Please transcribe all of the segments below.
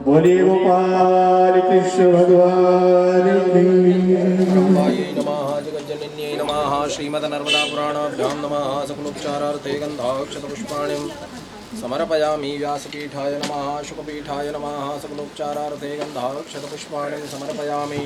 बोलिए गोपाल कृष्ण भगवान की। जगज्जनन्यै नमः। श्रीमद्नर्मदा पुराणाभ्यां नमः। सकलोपचारार्थे गन्धाक्षतपुष्पाणिं समर्पयामि। व्यासपीठाय नमः। शुकपीठाय नमः। सकलोपचारार्थे गन्धाक्षतपुष्पाणिं समर्पयामि।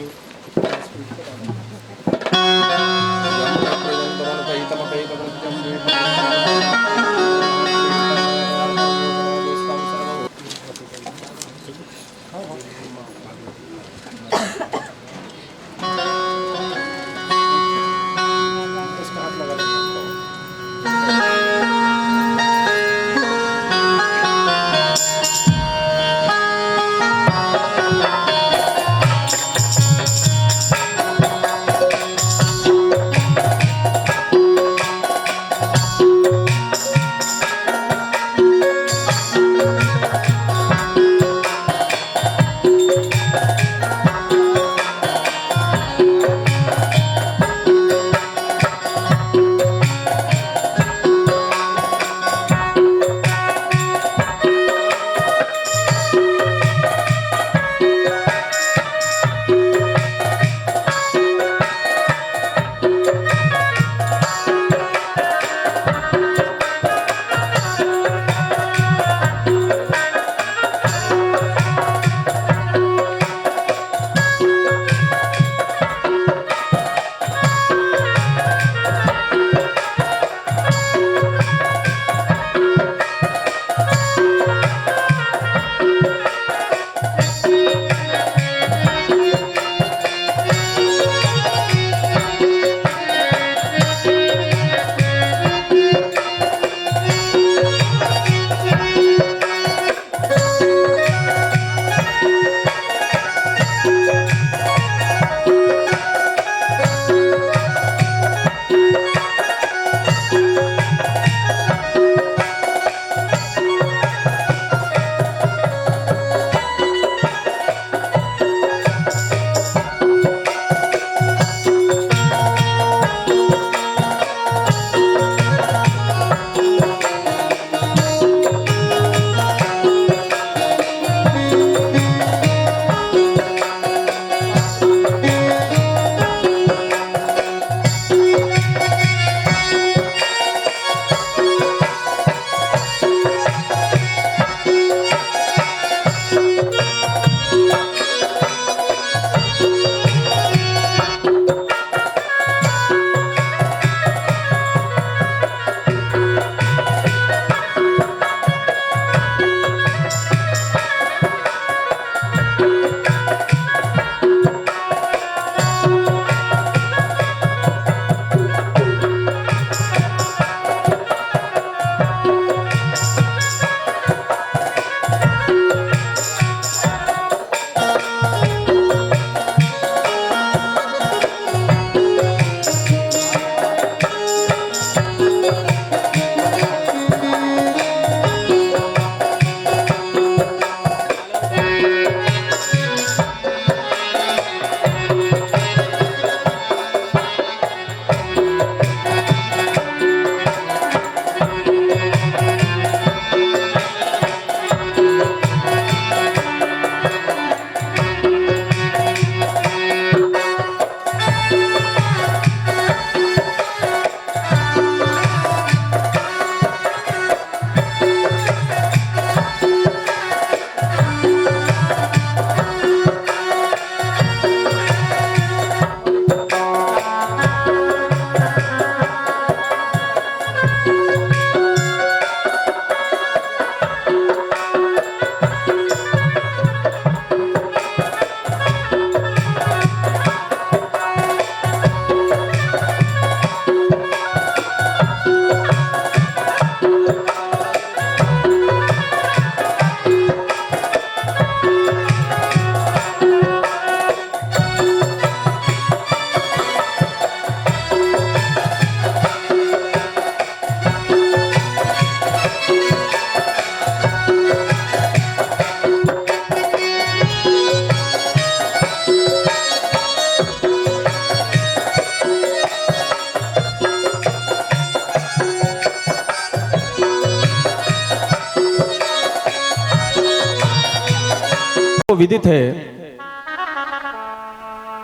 विदित है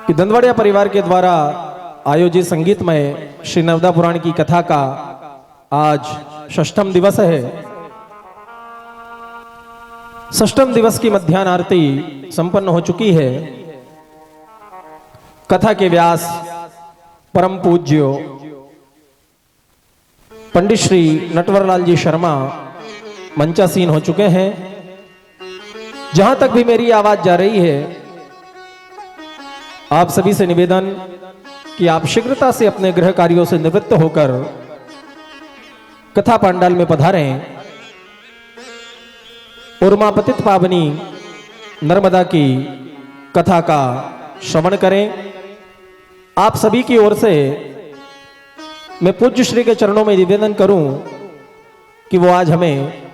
कि दंदवाड़िया परिवार के द्वारा आयोजित संगीतमय श्री नर्मदा पुराण की कथा का आज षष्ठम दिवस है। षष्ठम दिवस की मध्याह्न आरती संपन्न हो चुकी है। कथा के व्यास परम पूज्य पंडित श्री नटवरलाल जी शर्मा मंचासीन हो चुके हैं। जहां तक भी मेरी आवाज जा रही है, आप सभी से निवेदन कि आप शीघ्रता से अपने गृह कार्यों से निवृत्त होकर कथा पांडाल में पधारें और मां पतित पावनी नर्मदा की कथा का श्रवण करें। आप सभी की ओर से मैं पूज्य श्री के चरणों में निवेदन करूं कि वो आज हमें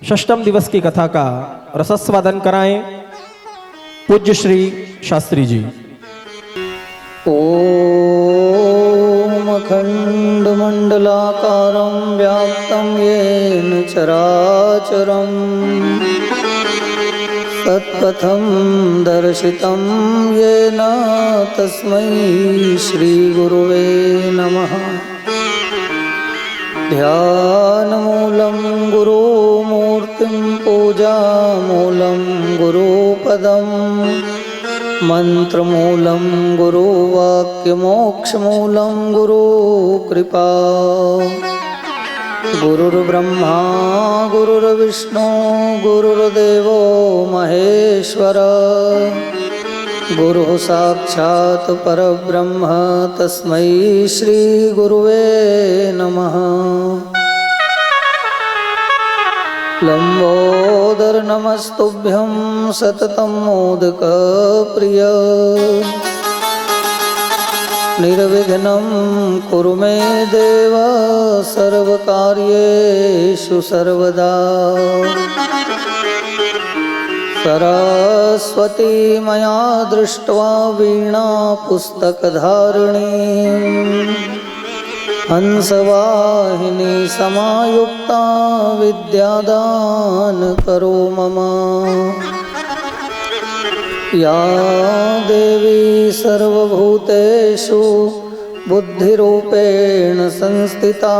षष्ठम दिवस की कथा का रसस्वादन कराएं। पूज्य श्री शास्त्री जी। ओम अखंडमंडलाकारं व्याप्तं येन चराचरं तत्पथं दर्शितं येन तस्मै श्रीगुरुवे नमः। ध्यानमूलं गुरुमूर्तिं पूजामूलं गुरुपदं मंत्रमूलं गुरुवाक्यमोक्षमूलं गुरुकृपा। गुरुर्ब्रह्मा गुरुर्विष्णु गुरुर्देवो महेश्वर गुरुः साक्षात् परब्रह्म तस्मै श्री गुरुवे नमः। लंबोदर नमस्तुभ्यं सततं मोदक प्रिय निर्विघ्नं कुरु मे देव सर्वकार्येषु सर्वदा। सरस्वती मया दृष्ट्वा वीणा पुस्तकधारिणी हंसवाहिनी समायुक्ता विद्यादान करो मम। या देवी सर्वभूतेषु बुद्धिरूपेण संस्थिता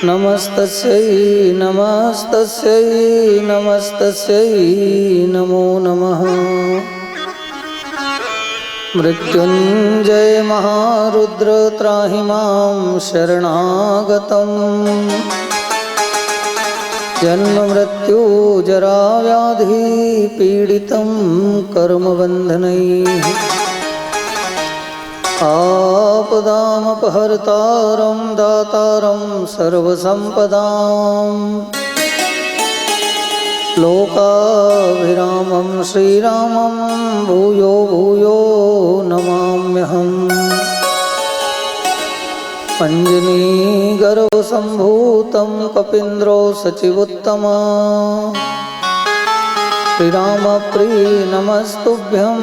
नमस्तस्यै नमस्तस्यै नमस्तस्यै नमो नमः। मृत्युंजय महारुद्र त्राहि मां शरणागतम्। जन्म मृत्यु जरा व्याधि पीडितं कर्मबन्धनैः आपदामपहर्तारं दातारं सर्वसम्पदां लोकाभिरामं श्रीरामं भूयो भूयो नमाम्यहम्। अंजनीगर्भसम्भूतं कपीन्द्रो सचिवोत्तमा श्रीरामप्रिय नमस्तुभ्यं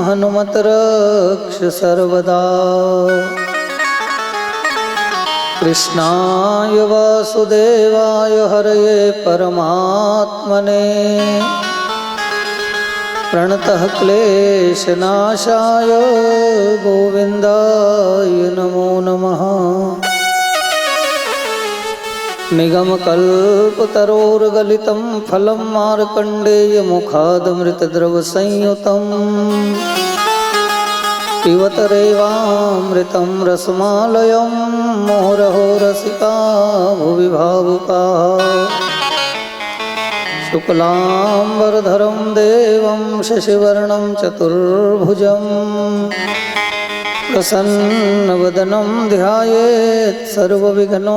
हनुमत रक्ष सर्वदा। कृष्णाय वासुदेवाय हरये परमात्मने प्रणतः क्लेशनाशाय गोविन्दाय नमो नमः। निगमकल्पतरोर्गलितं फलं मार्कण्डेयमुखादमृतद्रवसंयुतं पिबत रेवामृतं रसमालयं मुहुरहो रसिका भुवि भावुकाः। शुक्लाम्बरधरं देवं शशिवर्णं चतुर्भुजं प्रसन्नवदनं ध्यायेत् सर्वविघ्नोपशान्तये।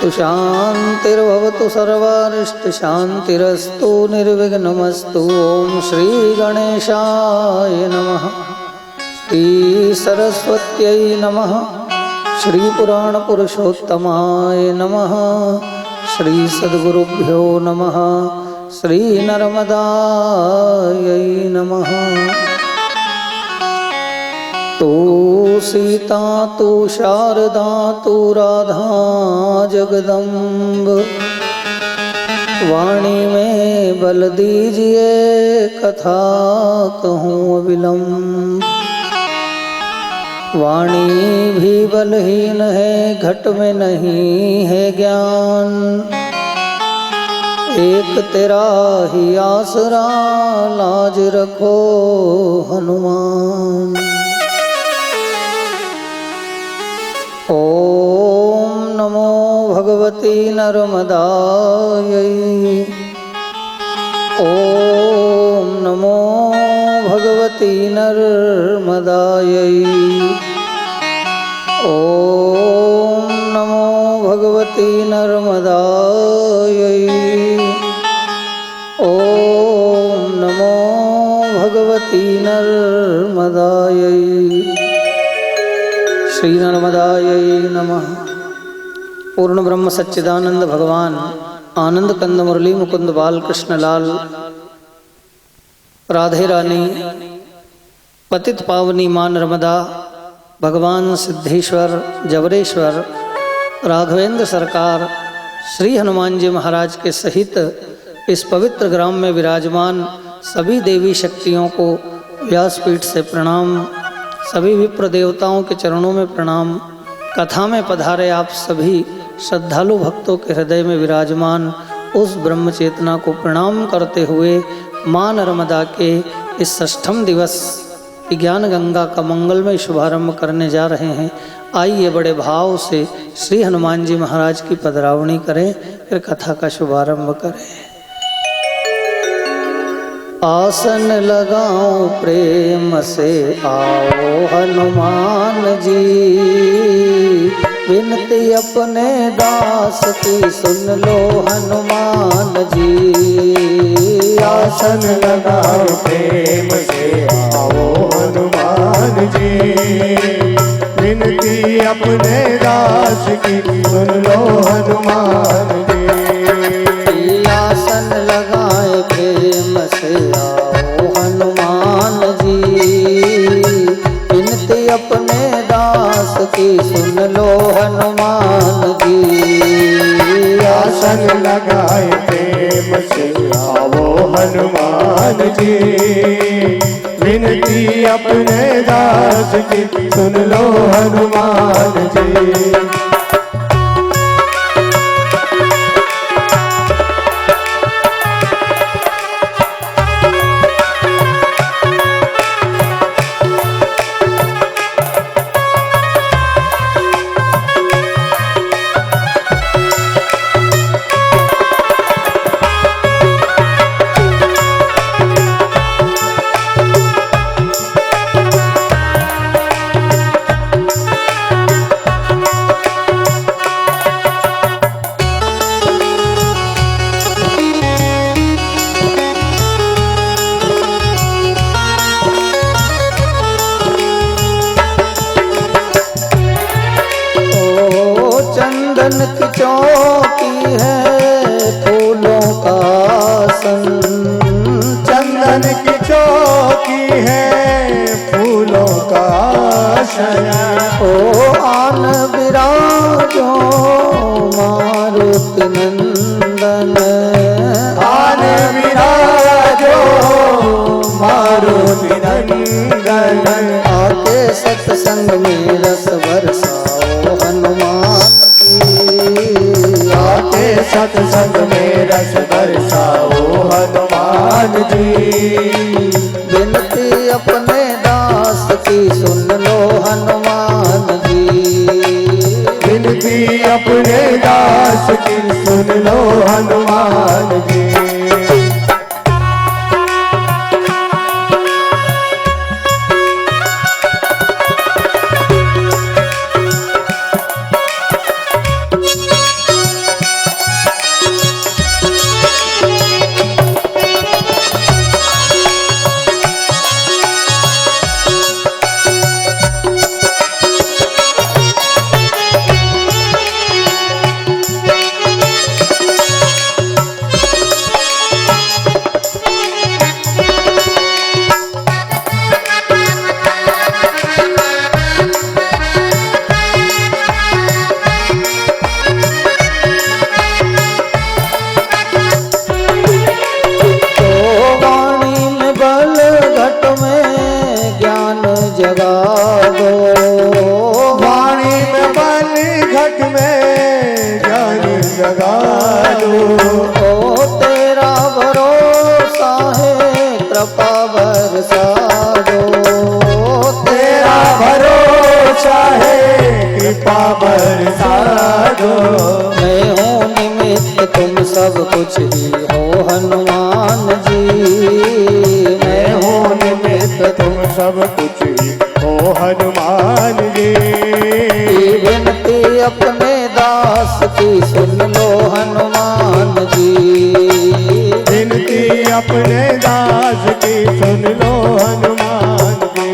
सुशान्तिर्भवतु सर्वारिष्टशान्तिरस्तु निर्विघ्नमस्तु। ॐ श्रीगणेशाय नमः। श्रीसरस्वत्यै नमः। श्रीपुराणपुरुषोत्तमाय नमः। श्रीसद्गुरुभ्यो नमः। श्रीनर्मदायै नमः। तू सीता तू शारदा तू राधा जगदम्ब वाणी में बल दीजिए कथा कहूँ अविलंब। वाणी भी बलहीन है घट में नहीं है ज्ञान। एक तेरा ही आसरा लाज रखो हनुमान। ओम नमो भगवती नर्मदायै। ओम नमो भगवती नर्मदायै। ओम नमो भगवती नर्मदायै। ओम नमो भगवती नर्मदायै। श्री नर्मदायै नमः। पूर्ण ब्रह्म सच्चिदानंद भगवान आनंद कंद मुरली मुकुंद बाल कृष्ण लाल राधे रानी पतित पावनी मां नर्मदा भगवान सिद्धेश्वर जबरेश्वर राघवेंद्र सरकार श्री हनुमान जी महाराज के सहित इस पवित्र ग्राम में विराजमान सभी देवी शक्तियों को व्यासपीठ से प्रणाम। सभी विप्र देवताओं के चरणों में प्रणाम। कथा में पधारे आप सभी श्रद्धालु भक्तों के हृदय में विराजमान उस ब्रह्म चेतना को प्रणाम करते हुए माँ नर्मदा के इस षष्ठम दिवस की ज्ञान गंगा का मंगलमय शुभारंभ करने जा रहे हैं। आइए बड़े भाव से श्री हनुमान जी महाराज की पधरावणी करें, फिर कथा का शुभारंभ करें। आसन लगाओ प्रेम से आओ हनुमान जी। विनती अपने दास की सुन लो हनुमान जी। आसन लगाओ प्रेम से आओ हनुमान जी। विनती अपने दास की सुन लो हनुमान जी। आसन लगाए प्रेम से आओ हनुमान जी। विनती अपने दास की सुन लो हनुमान जी। आसन लगाए प्रेम से आओ हनुमान जी। विनती अपने दास की सुन लो हनुमान जी। चंदन की चौकी है फूलों का आसन। चंदन की चौकी है फूलों का आसन। ओ आन विराजो मारुति नंदन। आन विराजो मारुति नंदन। आके सत्संग में रस बरसाओ हनुमान जी। आके सत्संग में रस बरसाओ हनुमान जी। विनती अपने दास की सुन लो हनुमान जी। विनती अपने दास की सुन लो हनुमान जी। ये विनती अपने दास की सुन लो हनुमान जी। विनती अपने दास की सुन लो हनुमान जी।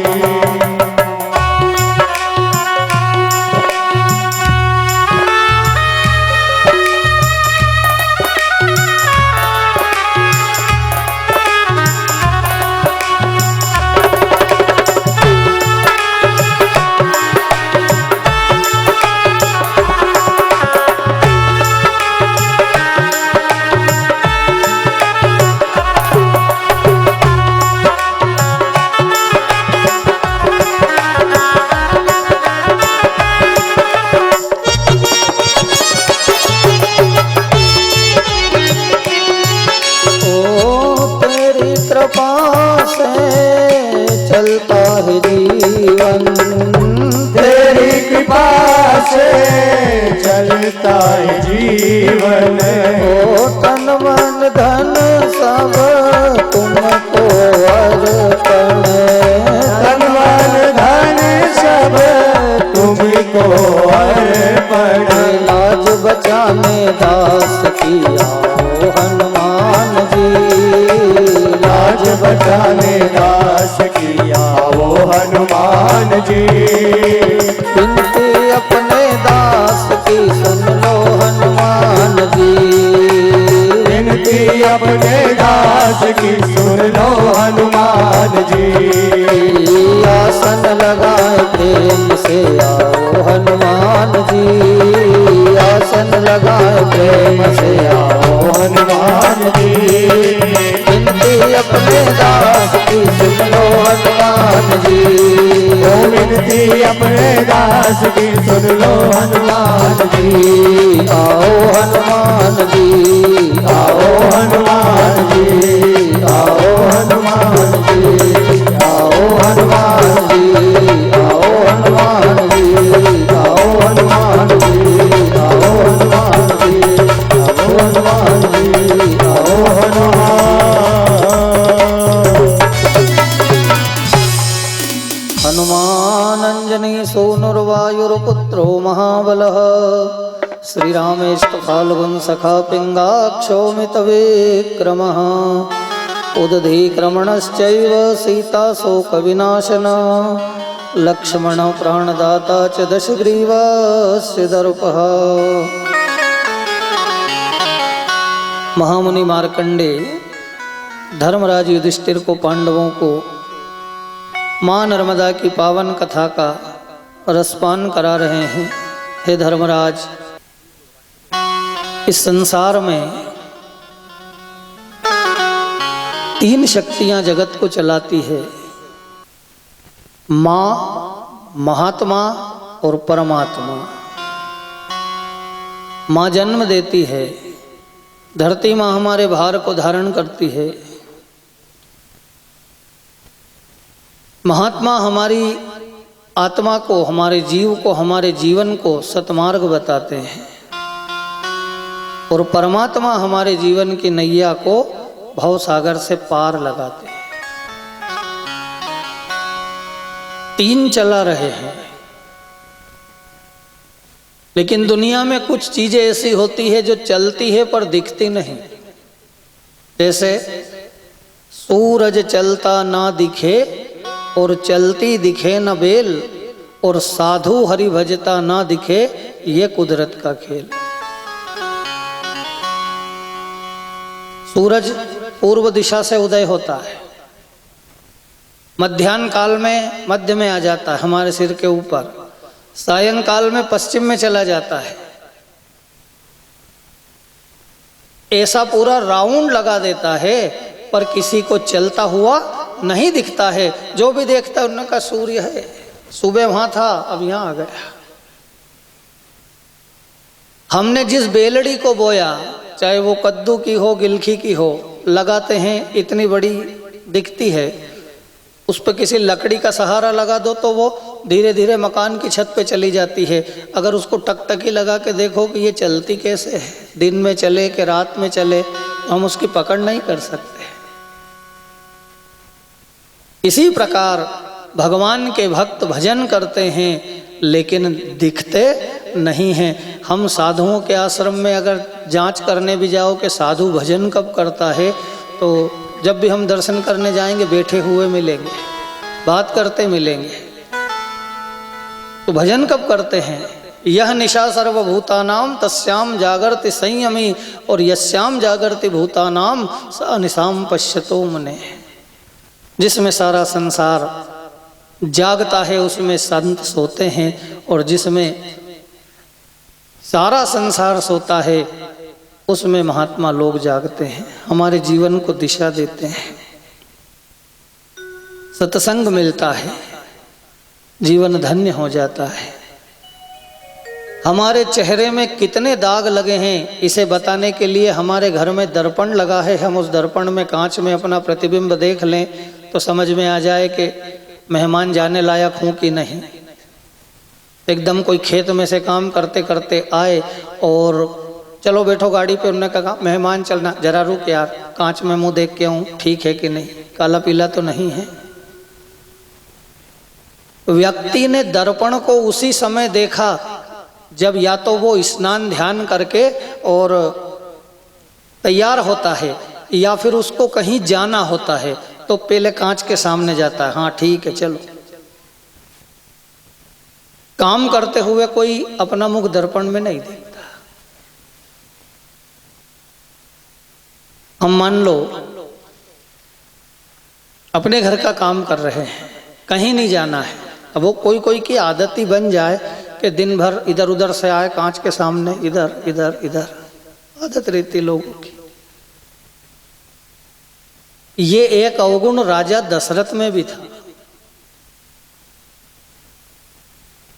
चलता है जीवन, तेरी कृपा से चलता है जीवन। ओ तन मन धन सब तुमको अर्पण, तन मन धन सब तुमको अर्पण। लाज बचाने दास की आओ हनुमान जी। लाज बचाने दास की आओ हनुमान जी। विनती अपने दास की सुन लो हनुमान जी। विनती अपने दास की सुन लो हनुमान जी। आसन लगाए प्रेम से आओ हनुमान जी। आसन लगाए प्रेम से आओ हनुमान जी। विनती अपने दास की सुन लो हनुमान जी। ओ विनती अपने दास की सुन लो हनुमान जी। आओ हनुमान जी, आओ हनुमान जी। आओ हनुमान जी। आओ हनुमान जी, आओ हनुमान जी, आओ हनुमान जी। आओ हनुमान जी। आओ हनुमान जी। आओ हनुमान अंजनी सोनुर्वायुर्पुत्रो महाबलः। श्रीरामेष्टफाल्गुन सखा पिंगाक्षौमित विक्रमः। उदधीक्रमणश्चैव सीताशोकविनाशन। लक्ष्मण प्राणदाता च दशग्रीवस्य दर्पः। महामुनि मार्कंडे धर्मराज युधिष्ठिर को, पांडवों को माँ नर्मदा की पावन कथा का रसपान करा रहे हैं। हे धर्मराज, इस संसार में तीन शक्तियां जगत को चलाती है, माँ, महात्मा और परमात्मा। माँ जन्म देती है, धरती माँ हमारे भार को धारण करती है। महात्मा हमारी आत्मा को, हमारे जीव को, हमारे जीवन को सतमार्ग बताते हैं। और परमात्मा हमारे जीवन की नैया को भव सागर से पार लगाते हैं। तीन चला रहे हैं, लेकिन दुनिया में कुछ चीजें ऐसी होती है जो चलती है पर दिखती नहीं। जैसे सूरज चलता ना दिखे और चलती दिखे न बेल, और साधु हरि भजता ना दिखे, ये कुदरत का खेल। सूरज पूर्व दिशा से उदय होता है, मध्याह्न काल में मध्य में आ जाता है हमारे सिर के ऊपर, सायंकाल में पश्चिम में चला जाता है। ऐसा पूरा राउंड लगा देता है, पर किसी को चलता हुआ नहीं दिखता है। जो भी देखता है उन्होंने कहा सूर्य है, सुबह वहां था अब यहां आ गया। हमने जिस बेलड़ी को बोया, चाहे वो कद्दू की हो, गिलखी की हो, लगाते हैं, इतनी बड़ी दिखती है। उस पर किसी लकड़ी का सहारा लगा दो तो वो धीरे धीरे मकान की छत पे चली जाती है। अगर उसको टकटकी लगा के देखो कि ये चलती कैसे है, दिन में चले कि रात में चले, हम उसकी पकड़ नहीं कर सकते। इसी प्रकार भगवान के भक्त भजन करते हैं, लेकिन दिखते नहीं हैं। हम साधुओं के आश्रम में अगर जांच करने भी जाओ कि साधु भजन कब करता है, तो जब भी हम दर्शन करने जाएंगे बैठे हुए मिलेंगे, बात करते मिलेंगे। तो भजन कब करते हैं? यह निशा सर्वभूतानाम तस्याम जागर्ति संयमी और यस्याम जागर्ति भूतानाम स निशाम पश्यतो मुने। जिसमें सारा संसार जागता है उसमें संत सोते हैं, और जिसमें सारा संसार सोता है उसमें महात्मा लोग जागते हैं, हमारे जीवन को दिशा देते हैं। सत्संग मिलता है, जीवन धन्य हो जाता है। हमारे चेहरे में कितने दाग लगे हैं इसे बताने के लिए हमारे घर में दर्पण लगा है। हम उस दर्पण में कांच में अपना प्रतिबिंब देख लें तो समझ में आ जाए कि मेहमान जाने लायक हूँ कि नहीं। एकदम कोई खेत में से काम करते करते आए और चलो बैठो गाड़ी पे, उन्होंने कहा मेहमान चलना, जरा रुक यार, कांच में मुंह देख के आऊँ ठीक है कि नहीं, काला पीला तो नहीं है। व्यक्ति ने दर्पण को उसी समय देखा जब या तो वो स्नान ध्यान करके और तैयार होता है, या फिर उसको कहीं जाना होता है तो पहले कांच के सामने जाता है, हाँ ठीक है चलो। काम करते हुए कोई अपना मुख दर्पण में नहीं देखता। हम मान लो अपने घर का काम कर रहे हैं, कहीं नहीं जाना है, अब वो कोई की आदत ही बन जाए कि दिन भर इधर उधर से आए कांच के सामने, इधर इधर इधर, आदत रहती लोगों की। ये एक अवगुण राजा दशरथ में भी था।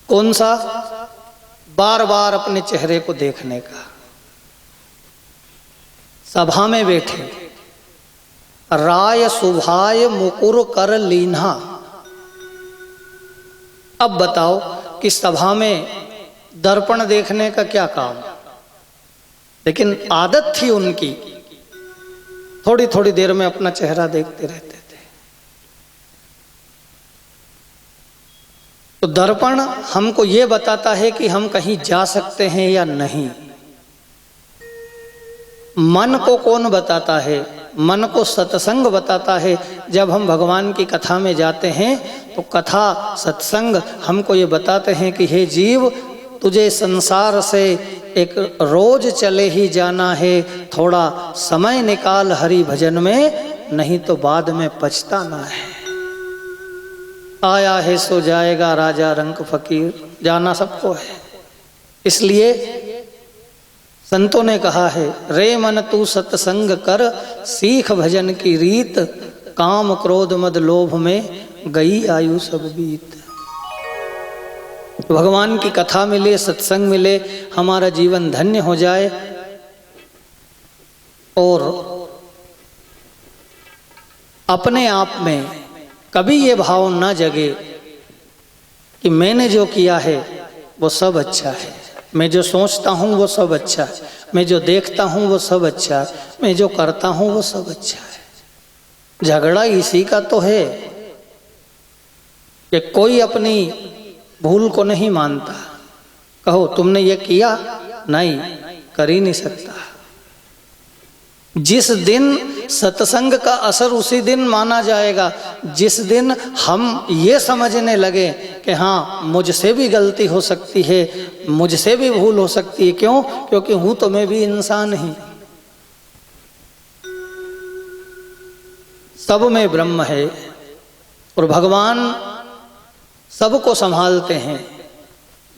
कौन सा? बार बार अपने चेहरे को देखने का। सभा में बैठे, राय सुभाय मुकुर कर लीन्हा। अब बताओ कि सभा में दर्पण देखने का क्या काम, लेकिन आदत थी उनकी, थोड़ी थोड़ी देर में अपना चेहरा देखते रहते थे। तो दर्पण हमको ये बताता है कि हम कहीं जा सकते हैं या नहीं। मन को कौन बताता है? मन को सत्संग बताता है। जब हम भगवान की कथा में जाते हैं तो कथा सत्संग हमको ये बताते हैं कि हे जीव, तुझे संसार से एक रोज चले ही जाना है, थोड़ा समय निकाल हरि भजन में, नहीं तो बाद में पछताना है। आया है सो जाएगा राजा रंक फकीर, जाना सबको है। इसलिए संतों ने कहा है, रे मन तू सत्संग कर, सीख भजन की रीत, काम क्रोध मद लोभ में गई आयु सब बीत। भगवान की कथा मिले, सत्संग मिले, हमारा जीवन धन्य हो जाए। और अपने आप में कभी ये भाव ना जगे कि मैंने जो किया है वो सब अच्छा है, मैं जो सोचता हूँ वो सब अच्छा है, मैं जो देखता हूँ वो सब अच्छा है, मैं जो करता हूँ वो सब अच्छा है। झगड़ा इसी का तो है कि कोई अपनी भूल को नहीं मानता। कहो तुमने ये किया, नहीं, कर ही नहीं सकता। जिस दिन सत्संग का असर उसी दिन माना जाएगा जिस दिन हम ये समझने लगे कि हाँ मुझसे भी गलती हो सकती है, मुझसे भी भूल हो सकती है। क्यों? क्योंकि हूं तो मैं भी इंसान ही, सब में ब्रह्म है और भगवान सबको संभालते हैं।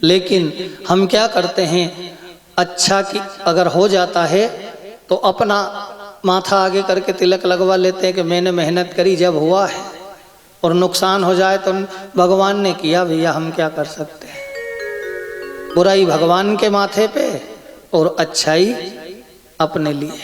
लेकिन हम क्या करते हैं, अच्छा कि अगर हो जाता है तो अपना माथा आगे करके तिलक लगवा लेते हैं कि मैंने मेहनत करी जब हुआ है, और नुकसान हो जाए तो भगवान ने किया, भैया हम क्या कर सकते हैं। बुराई भगवान के माथे पे और अच्छाई अपने लिए।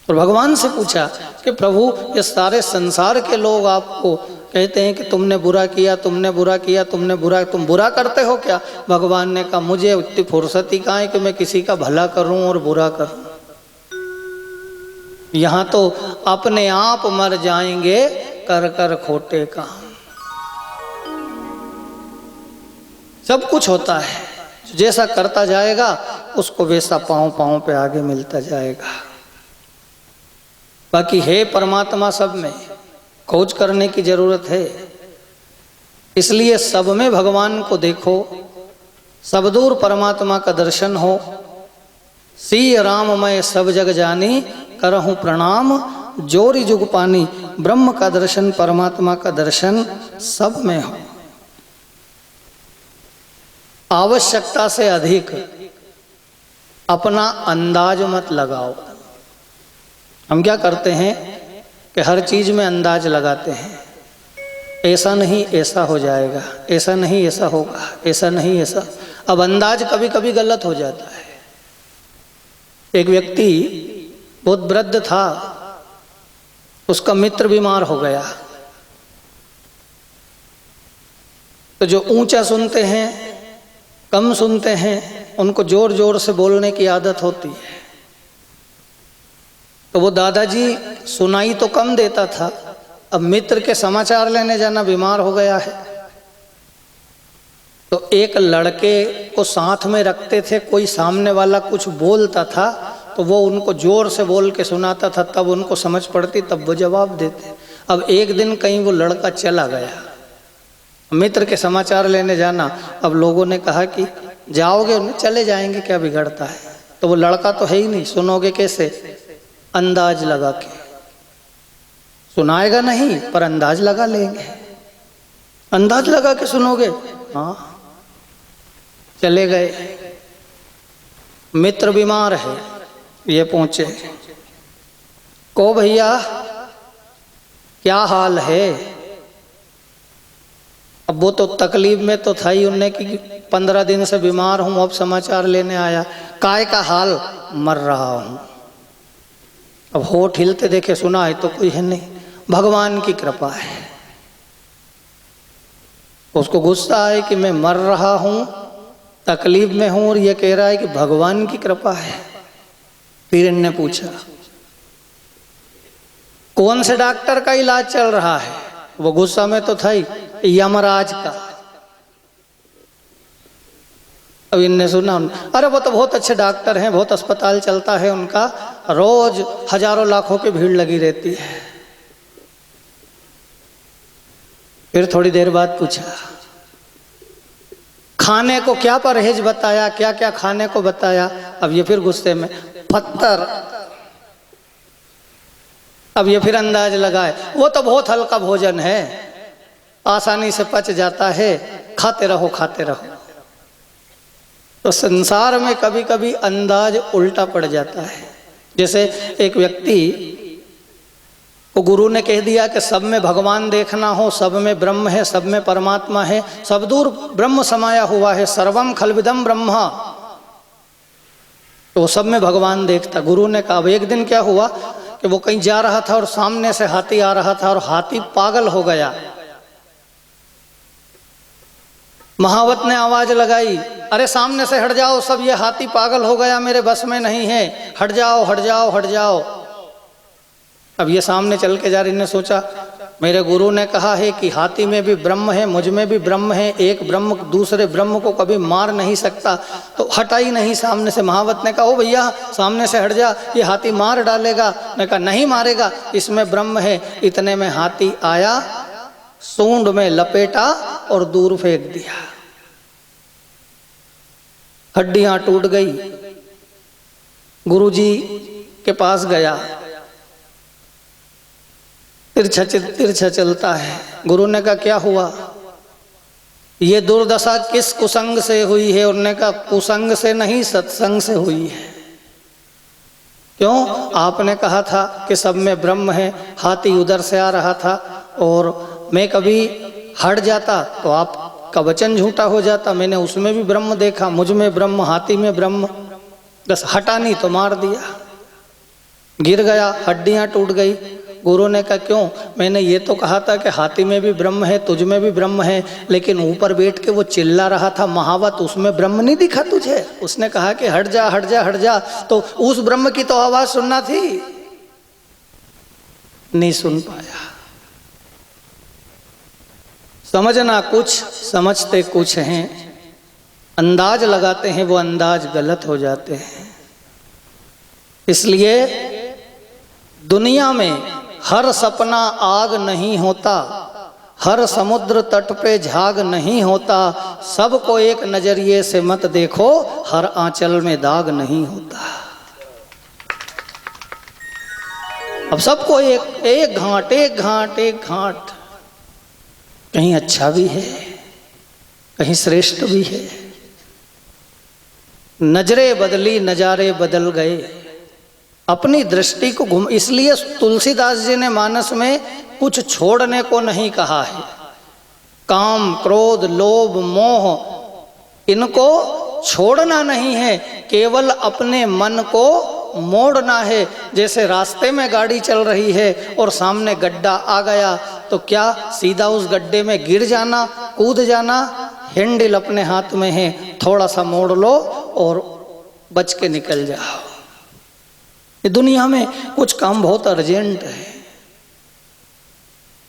और भगवान से पूछा कि प्रभु ये सारे संसार के लोग आपको कहते हैं कि तुमने बुरा किया, तुमने बुरा किया, तुमने बुरा, तुम बुरा करते हो क्या? भगवान ने कहा मुझे उतनी फुर्सत ही कहाँ है कि मैं किसी का भला करूं और बुरा करूं। यहाँ तो अपने आप मर जाएंगे कर कर खोटे काम। सब कुछ होता है, जैसा करता जाएगा उसको वैसा पाँव पाँव पे आगे मिलता जाएगा। बाकी है परमात्मा सब में, खोज करने की जरूरत है। इसलिए सब में भगवान को देखो, सब दूर परमात्मा का दर्शन हो। सी राम मैं सब जग जानी, करहूँ प्रणाम जोरी जुग पानी। ब्रह्म का दर्शन, परमात्मा का दर्शन सब में हो। आवश्यकता से अधिक अपना अंदाज मत लगाओ। हम क्या करते हैं कि हर चीज में अंदाज लगाते हैं, ऐसा नहीं ऐसा हो जाएगा, ऐसा नहीं ऐसा होगा, ऐसा नहीं ऐसा। अब अंदाज कभी कभी गलत हो जाता है। एक व्यक्ति बहुत वृद्ध था, उसका मित्र बीमार हो गया। तो जो ऊंचा सुनते हैं, कम सुनते हैं, उनको जोर जोर से बोलने की आदत होती है। तो वो दादाजी सुनाई तो कम देता था, अब मित्र के समाचार लेने जाना, बीमार हो गया है। तो एक लड़के को साथ में रखते थे, कोई सामने वाला कुछ बोलता था तो वो उनको जोर से बोल के सुनाता था, तब उनको समझ पड़ती, तब वो जवाब देते। अब एक दिन कहीं वो लड़का चला गया, मित्र के समाचार लेने जाना। अब लोगों ने कहा कि जाओगे? चले जाएंगे, क्या बिगड़ता है। तो वो लड़का तो है ही नहीं, सुनोगे कैसे? अंदाज लगा के। सुनाएगा नहीं पर अंदाज लगा लेंगे, अंदाज लगा के सुनोगे। हाँ, चले गए। मित्र बीमार है, ये पहुंचे, को भैया क्या हाल है? अब वो तो तकलीफ में तो था ही, उनने कि 15 दिन से बीमार हूं, अब समाचार लेने आया। काय का हाल? मर रहा हूं। अब होठ हिलते देखे, सुना है तो कोई है नहीं, भगवान की कृपा है। उसको गुस्सा है कि मैं मर रहा हूं, तकलीफ में हूं, और ये कह रहा है कि भगवान की कृपा है। फिर इनने पूछा कौन से डॉक्टर का इलाज चल रहा है? वो गुस्सा में तो था ही, यमराज का। अब इनने सुना, अरे वो तो बहुत अच्छे डॉक्टर हैं, बहुत अस्पताल चलता है उनका, रोज हजारों लाखों की भीड़ लगी रहती है। फिर थोड़ी देर बाद पूछा खाने को क्या परहेज बताया, क्या क्या खाने को बताया? अब ये फिर गुस्से में, पत्थर। अब ये फिर अंदाज लगाए, वो तो बहुत हल्का भोजन है, आसानी से पच जाता है, खाते रहो खाते रहो। तो संसार में कभी कभी अंदाज उल्टा पड़ जाता है। जैसे एक व्यक्ति को गुरु ने कह दिया कि सब में भगवान देखना हो, सब में ब्रह्म है, सब में परमात्मा है, सब दूर ब्रह्म समाया हुआ है, सर्वम खलविदम ब्रह्मा। तो सब में भगवान देखता। गुरु ने कहा, अब एक दिन क्या हुआ कि वो कहीं जा रहा था और सामने से हाथी आ रहा था, और हाथी पागल हो गया। महावत ने आवाज लगाई, अरे सामने से हट जाओ सब, ये हाथी पागल हो गया, मेरे बस में नहीं है, हट जाओ हट जाओ हट जाओ। अब ये सामने चल के जा रही ने सोचा, मेरे गुरु ने कहा है कि हाथी में भी ब्रह्म है, मुझ में भी ब्रह्म है, एक ब्रह्म दूसरे ब्रह्म को कभी मार नहीं सकता, तो हटा ही नहीं सामने से। महावत ने कहा, ओ भैया सामने से हट जा, ये हाथी मार डालेगा। मैं कहा नहीं मारेगा, इसमें ब्रह्म है। इतने में हाथी आया, सूंड में लपेटा और दूर फेंक दिया, हड्डियां टूट गई। गुरुजी के पास गया, तिरछा चलता है। गुरु ने कहा क्या हुआ? ये दुर्दशा किस कुसंग से हुई है? उन्होंने कहा कुसंग से नहीं, सत्संग से हुई है। क्यों? आपने कहा था कि सब में ब्रह्म है, हाथी उधर से आ रहा था और मैं कभी हट जाता तो आपका वचन झूठा हो जाता। मैंने उसमें भी ब्रह्म देखा, मुझ में ब्रह्म, हाथी में ब्रह्म, बस हटा नहीं तो मार दिया, गिर गया, हड्डियां टूट गई। गुरु ने कहा क्यों? मैंने ये तो कहा था कि हाथी में भी ब्रह्म है, तुझ में भी ब्रह्म है, लेकिन ऊपर बैठ के वो चिल्ला रहा था महावत, उसमें ब्रह्म नहीं दिखा तुझे? उसने कहा कि हट जा हट जा हट जा, तो उस ब्रह्म की तो आवाज सुनना थी, नहीं सुन पाया। समझना कुछ, समझते कुछ हैं, अंदाज लगाते हैं वो अंदाज गलत हो जाते हैं। इसलिए दुनिया में हर सपना आग नहीं होता, हर समुद्र तट पे झाग नहीं होता, सबको एक नजरिए से मत देखो, हर आंचल में दाग नहीं होता। अब सबको एक घाट एक घाट एक घाट, कहीं अच्छा भी है कहीं श्रेष्ठ भी है। नजरें बदली नजारे बदल गए, अपनी दृष्टि को घुम। इसलिए तुलसीदास जी ने मानस में कुछ छोड़ने को नहीं कहा है। काम क्रोध लोभ मोह इनको छोड़ना नहीं है, केवल अपने मन को मोड़ना है। जैसे रास्ते में गाड़ी चल रही है और सामने गड्ढा आ गया तो क्या सीधा उस गड्ढे में गिर जाना, कूद जाना? हैंडल अपने हाथ में है, थोड़ा सा मोड़ लो और बच के निकल जाओ। ये दुनिया में कुछ काम बहुत अर्जेंट है।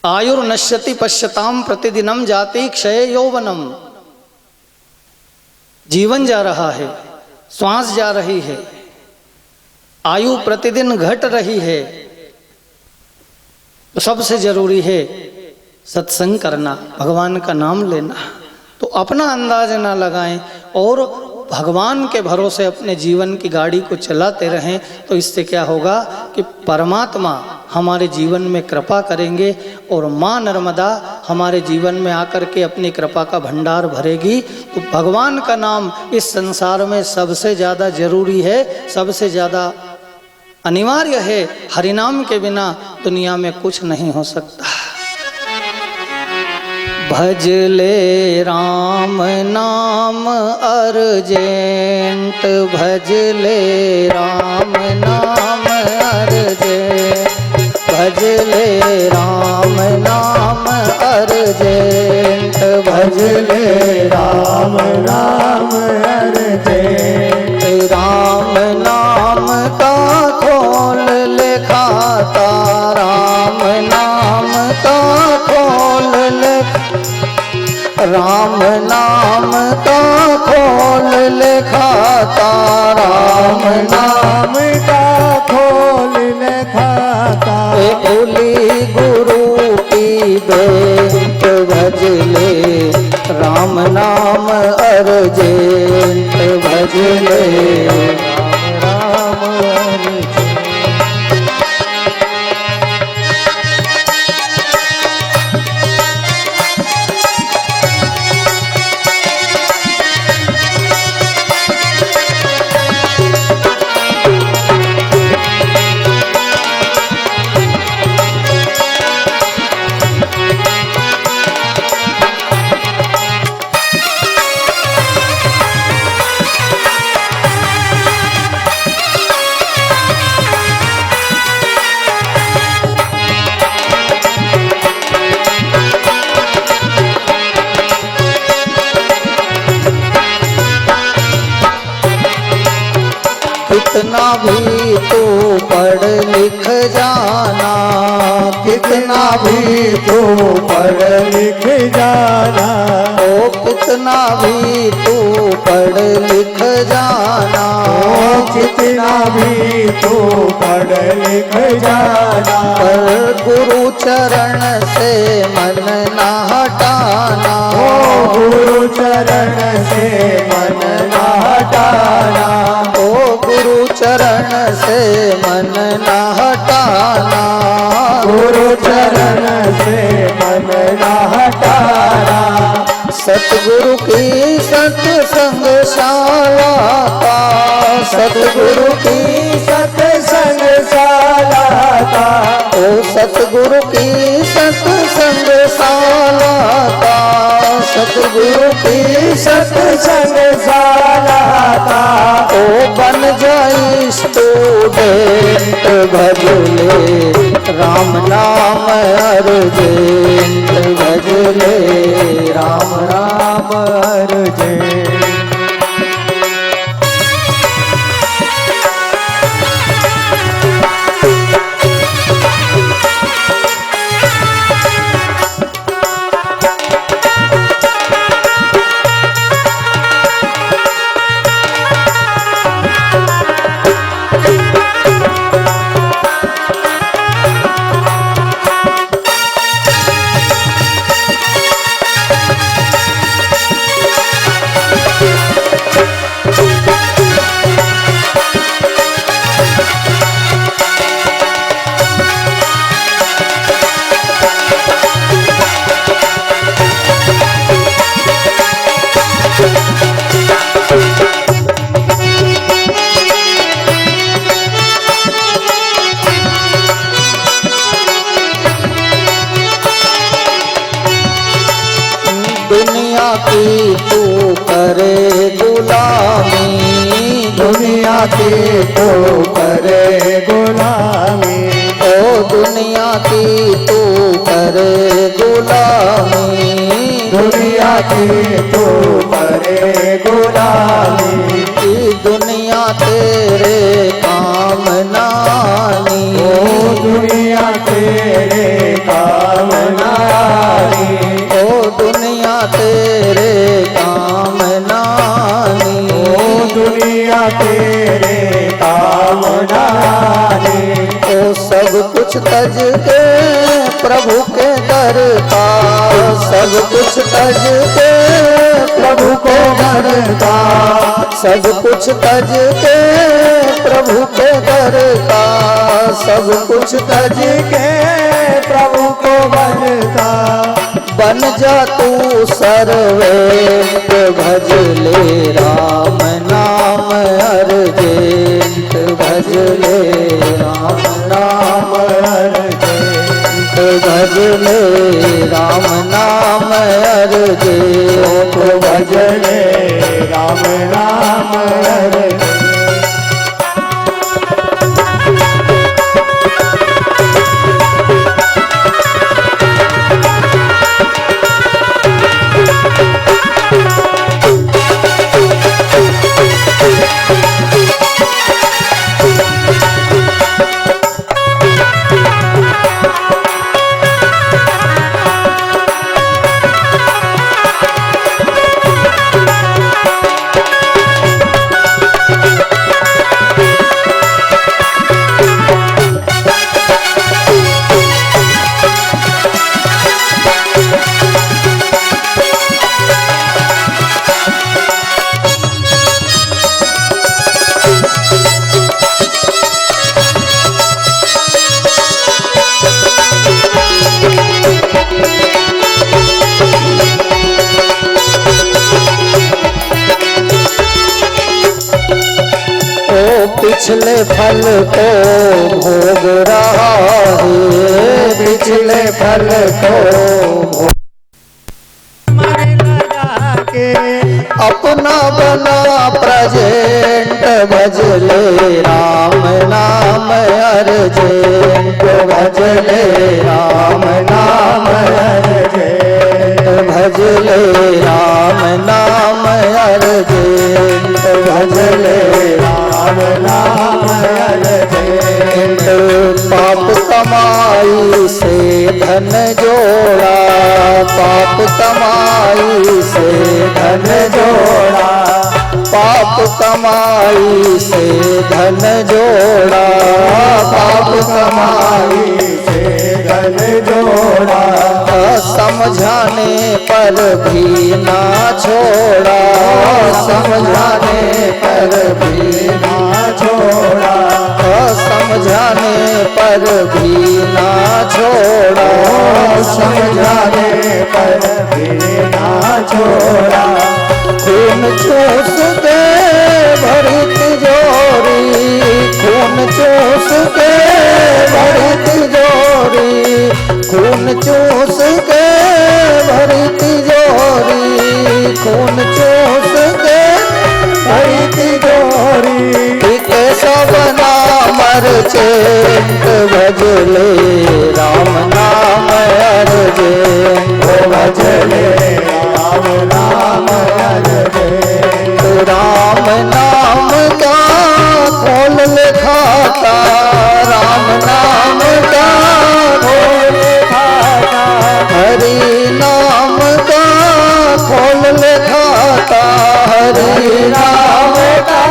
आयुर्नश्यति पश्यताम प्रतिदिनम जाति क्षय यौवनम। जीवन जा रहा है, श्वास जा रही है, आयु प्रतिदिन घट रही है। तो सबसे जरूरी है सत्संग करना, भगवान का नाम लेना। तो अपना अंदाज ना लगाएं और भगवान के भरोसे अपने जीवन की गाड़ी को चलाते रहें। तो इससे क्या होगा कि परमात्मा हमारे जीवन में कृपा करेंगे और माँ नर्मदा हमारे जीवन में आकर के अपनी कृपा का भंडार भरेगी। तो भगवान का नाम इस संसार में सबसे ज़्यादा जरूरी है, सबसे ज़्यादा अनिवार्य है। हरिनाम के बिना दुनिया में कुछ नहीं हो सकता। भज ले राम नाम अर्जेंट, भज ले राम नाम अर्जेंट, भज ले राम नाम अर्जेंट, भज ले राम नाम अर्जेंट। राम नाम का खोल ले खाता, राम नाम का खोल ले, राम नाम का खोल ले खाता, राम नाम का खोल ले खाता। बोली गुरु की बेंट, भज ले राम नाम अर्जेंट, भज ले राम अर्जेंट। कितना भी तू पढ़ लिख जाना, कितना भी तू पढ़ लिख जाना, ओ कितना भी तू पढ़ लिख जाना, ओ कितना भी तू पढ़ लिख जाना। पर गुरु चरण से मन ना हटाना, ओ गुरु चरण से मन ना हटाना, ओ गुरु चरण से मन न हटाना, गुरु चरण से मन न हटाना। सतगुरु की सत्संगशाला का, सतगुरु की सत्संगशाला का, ओ सतगुरु की सत्संगशाला का, सतगुरु की सत्संगशाला का। ओ बन जाई स्टूडेंट, भज ले राम नाम अर्जेंट, भज ले राम नाम अर्जेंट। की तो करे गुलामी, ओ दुनिया की तू करे गुलामी, दुनिया की तो करे गुलामी, की दुनिया तेरे काम नानी, ओ दुनिया तेरे काम नानी, ओ दुनिया तेरे काम नानी, ओ दुनिया तेरे काम नानी, ओ सब कुछ तज के प्रभु के दर का, सब कुछ तज के प्रभु के दर का, सब कुछ तज के प्रभु के दर का, सब कुछ तज के प्रभु को बनता, बन जा तू सर्वेंट, भज ले राम नाम अर्जेंट, भज ले राम नाम अर्जेंट, भज ले राम नाम अर्जेंट, भज ले राम राम हरे। पिछले फल को भोग रहा है, पिछले फल को अपना बना प्रेजेंट, भज ले राम नाम अर्जेंट, भज ले राम नाम अर्जेंट, भज ले राम नाम अर्जेंट, भज ले राम नाम अर्जेंट। पाप कमाई से धन जोड़ा, पाप कमाई से धन जोड़ा, पाप कमाई से धन जोड़ा, पाप कमाई से धन जोड़ा, समझाने पर भी ना छोड़ा, समझाने पर भी ना छोड़ा, समझाने पर भी ना छोड़ा, समझाने पर भी ना छोड़ा। खून चूस के भरी तिजोरी, खून चूस के भरी तिजोरी, खून चूस के भरी तिजोरी, खून चूस के भरी तिजोरी। कैसा बना मर्चेंट, भज ले राम नाम अर्जेंट, भज ले राम नाम अर्जेंट। राम नाम का खोल ले खाता, राम नाम का खोल ले खाता, हरि नाम का खोल ले खाता, हरि नाम का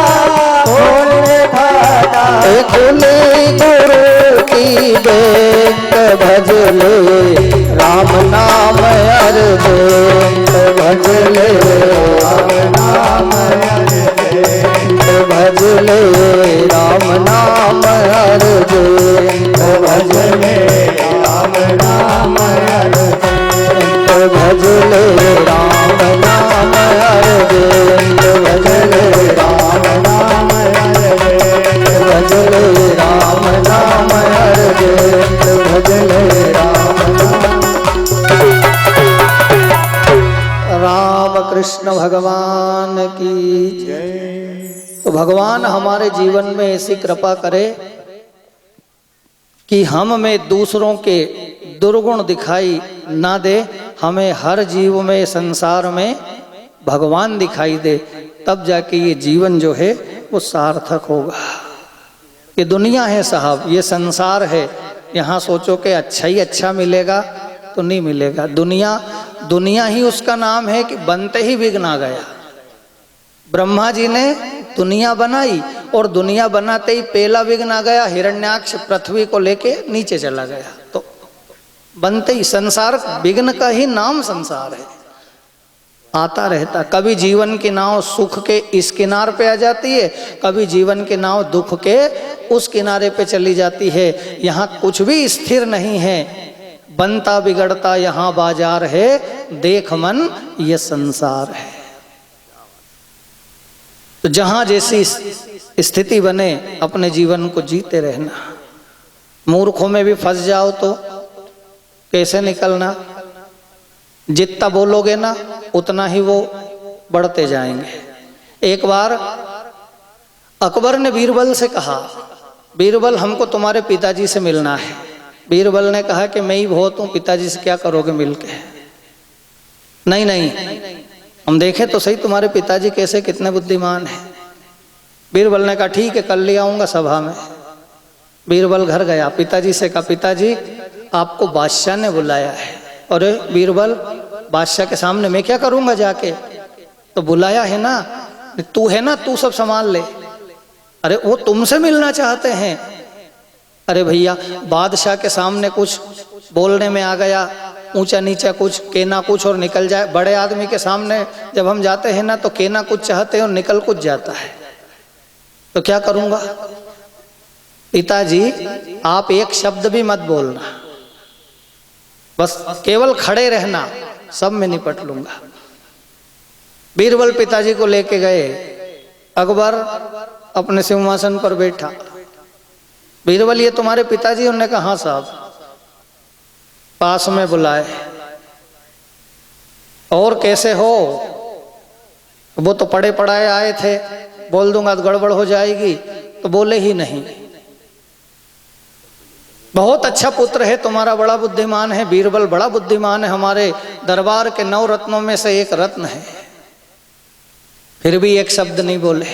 खोल ले खाता। खुले गुरु की बेंक, भज ले राम नाम अर्जेंट, भज ले राम नाम अर्जेंट, भज ले राम नाम अर्जेंट, भज ले राम नाम अर्जेंट, भज ले राम नाम अर्जेंट, भज ले राम नाम अर्जेंट, भज ले राम नाम अर्जेंट, भज ले राम नाम। राम कृष्ण भगवान की जय। तो भगवान हमारे जीवन में ऐसी कृपा करे कि हम में दूसरों के दुर्गुण दिखाई ना दे, हमें हर जीव में संसार में भगवान दिखाई दे, तब जाके ये जीवन जो है वो सार्थक होगा। ये दुनिया है साहब, ये संसार है, यहाँ सोचो कि अच्छा ही अच्छा मिलेगा तो नहीं मिलेगा। दुनिया ही उसका नाम है कि बनते ही विघ्न आ गया। ब्रह्मा जी ने दुनिया बनाई और दुनिया बनाते ही पहला विघ्न आ गया, हिरण्याक्ष पृथ्वी को लेके नीचे चला गया। तो बनते ही संसार, विघ्न का ही नाम संसार है, आता रहता। कभी जीवन की नाव सुख के इस किनार पे आ जाती है, कभी जीवन की नाव दुख के उस किनारे पे चली जाती है। यहाँ कुछ भी स्थिर नहीं है, बनता बिगड़ता यहाँ बाजार है, देख मन ये संसार है। तो जहाँ जैसी स्थिति बने अपने जीवन को जीते रहना। मूर्खों में भी फंस जाओ तो कैसे निकलना? जितना बोलोगे ना उतना ही वो बढ़ते जाएंगे। एक बार अकबर ने बीरबल से कहा, बीरबल हमको तुम्हारे पिताजी से मिलना है। बीरबल ने कहा कि मैं ही बहुत हूँ, पिताजी से क्या करोगे मिलके? नहीं नहीं, हम देखें तो सही तुम्हारे पिताजी कैसे कितने बुद्धिमान हैं। बीरबल ने कहा ठीक है, कल ले आऊँगा सभा में। बीरबल घर गया, पिताजी से कहा पिताजी आपको बादशाह ने बुलाया है। अरे बीरबल, बादशाह के सामने मैं क्या करूँगा जाके? तो बुलाया है ना, तू है ना, तू सब संभाल ले। अरे वो तुमसे मिलना चाहते हैं। अरे भैया, बादशाह के सामने कुछ बोलने में आ गया, ऊंचा नीचा कुछ कहना कुछ और निकल जाए। बड़े आदमी के सामने जब हम जाते हैं ना तो कहना कुछ चाहते हैं और निकल कुछ जाता है, तो क्या करूँगा? पिताजी आप एक शब्द भी मत बोलना, बस केवल खड़े रहना, सब में निपट लूंगा। बीरबल पिताजी को लेके गए। अकबर अपने सिंहासन पर बैठा। बीरबल ये तुम्हारे पिताजी? उन्होंने कहा हाँ साहब। पास में बुलाए। और कैसे हो? वो तो पढ़े पढ़ाए आए थे, बोल दूंगा तो गड़बड़ हो जाएगी, तो बोले ही नहीं। बहुत अच्छा पुत्र है तुम्हारा, बड़ा बुद्धिमान है। बीरबल बड़ा बुद्धिमान है, हमारे दरबार के 9 रत्नों में से एक रत्न है। फिर भी एक शब्द नहीं बोले।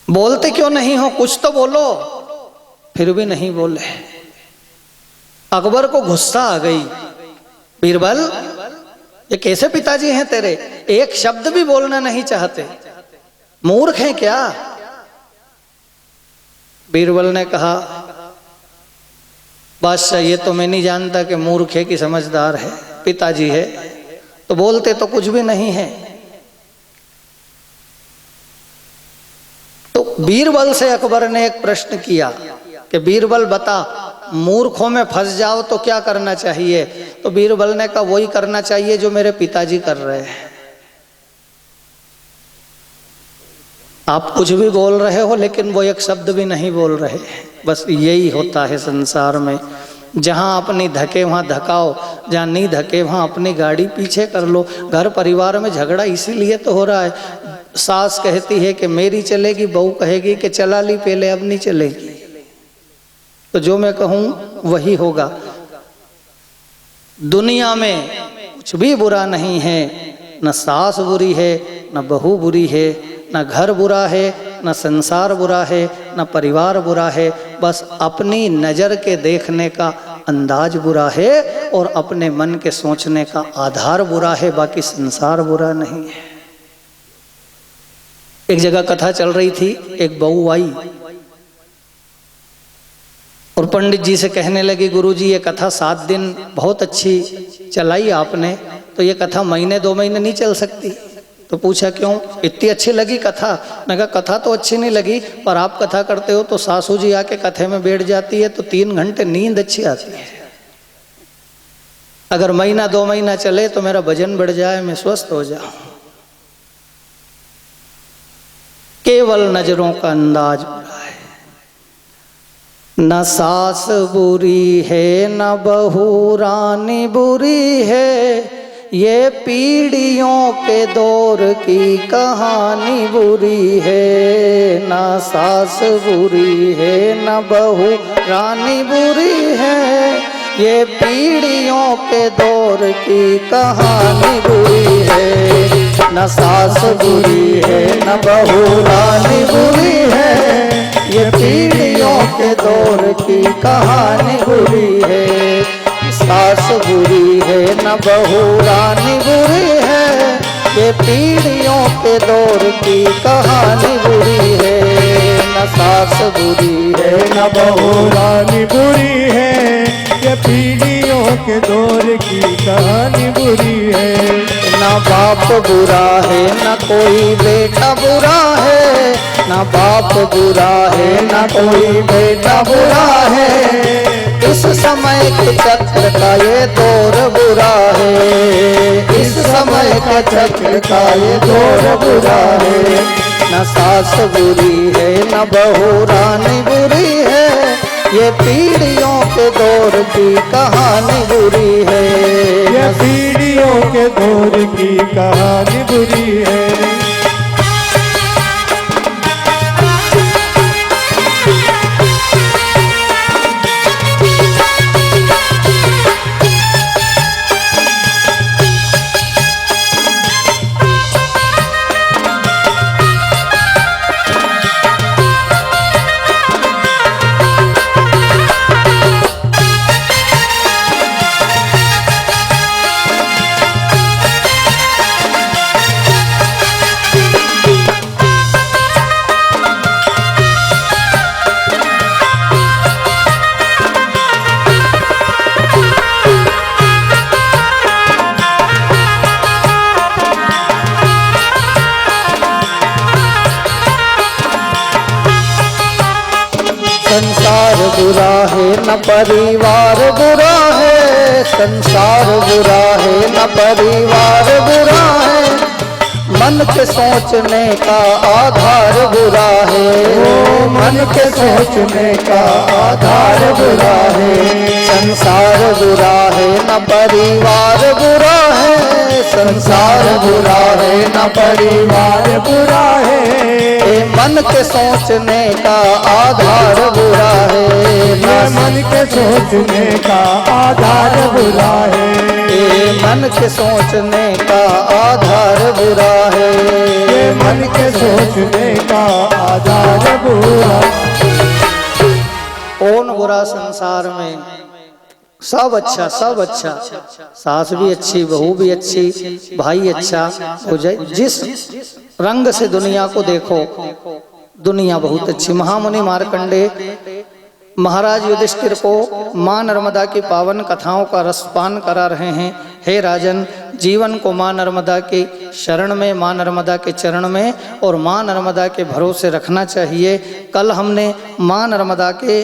बोलते क्यों नहीं हो? कुछ तो बोलो। फिर भी नहीं बोले। अकबर को गुस्सा आ गई। बीरबल ये कैसे पिताजी हैं तेरे, एक शब्द भी बोलना नहीं चाहते, मूर्ख हैं क्या? बीरबल ने कहा बादशाह ये तो मैं नहीं जानता कि मूर्ख है कि समझदार है, पिताजी है तो बोलते तो कुछ भी नहीं है। तो बीरबल से अकबर ने एक प्रश्न किया कि बीरबल बता, मूर्खों में फंस जाओ तो क्या करना चाहिए? तो बीरबल ने कहा वही करना चाहिए जो मेरे पिताजी कर रहे हैं। आप कुछ भी बोल रहे हो लेकिन वो एक शब्द भी नहीं बोल रहे। बस यही होता है संसार में, जहाँ अपनी धके वहाँ धकाओ, जहाँ नहीं धके वहाँ अपनी गाड़ी पीछे कर लो। घर परिवार में झगड़ा इसीलिए तो हो रहा है। सास कहती है कि मेरी चलेगी, बहू कहेगी कि चला ली पहले, अब नहीं चलेगी। तो जो मैं कहूँ वही होगा। दुनिया में कुछ भी बुरा नहीं है, न सास बुरी है, न बहू बुरी है, न घर बुरा है, न संसार बुरा है, न परिवार बुरा है। बस अपनी नज़र के देखने का अंदाज बुरा है और अपने मन के सोचने का आधार बुरा है, बाकी संसार बुरा नहीं है। एक जगह कथा चल रही थी, एक बहू आई और पंडित जी से कहने लगी गुरुजी ये कथा 7 दिन बहुत अच्छी चलाई आपने, तो ये कथा महीने 2 महीने नहीं चल सकती? तो पूछा क्यों, इतनी अच्छी लगी कथा? मैं कहा कथा तो अच्छी नहीं लगी, पर आप कथा करते हो तो सासू जी आके कथे में बैठ जाती है तो 3 घंटे नींद अच्छी आती है। अगर महीना 2 महीना चले तो मेरा वजन बढ़ जाए, मैं स्वस्थ हो जाऊं। केवल नजरों का अंदाज बुरा है। न सास बुरी है, न बहू रानी बुरी है, ये पीढ़ियों के दौर की कहानी बुरी है, ना सास बुरी है ना बहू रानी बुरी है। ये पीढ़ियों के दौर की कहानी बुरी है, ना सास बुरी है ना बहू रानी बुरी है। ये पीढ़ियों के दौर की कहानी बुरी है, सास बुरी है न बहू रानी बुरी है। ये पीढ़ियों के दौर की कहानी बुरी है, न सास बुरी है न बहू रानी बुरी है, ये पीढ़ियों के दौर की कहानी बुरी है। न बाप बुरा है न कोई बेटा बुरा है, न बाप बुरा है न कोई बेटा बुरा है। इस समय के चक्र का ये दौर बुरा है, इस समय का चक्र का ये दौर बुरा है। न सास बुरी है न बहू रानी बुरी है, ये पीढ़ियों के दौर की कहानी बुरी है। ये पीढ़ियों के दौर की कहानी बुरी है। संसार बुरा है न परिवार बुरा है, संसार बुरा है न परिवार बुरा है। मन के सोचने का आधार बुरा है, मन के सोचने का आधार बुरा है। संसार बुरा है न परिवार बुरा है, संसार बुरा है न परिवार बुरा है। मन के सोचने का आधार बुरा है, ये मन के सोचने का आधार बुरा है। ये मन के सोचने का आधार बुरा है, ये मन के सोचने का आधार बुरा। कौन बुरा संसार में, सब अच्छा सब अच्छा, सास भी अच्छी बहू भी अच्छी भाई अच्छा हो जाए। जिस रंग से दुनिया को देखो दुनिया बहुत अच्छी। महामुनि मार्कंडे महाराज युधिष्ठिर को माँ नर्मदा की पावन कथाओं का रसपान करा रहे हैं। हे राजन, जीवन को माँ नर्मदा की शरण में, माँ नर्मदा के चरण में और माँ नर्मदा के भरोसे रखना चाहिए। कल हमने माँ नर्मदा के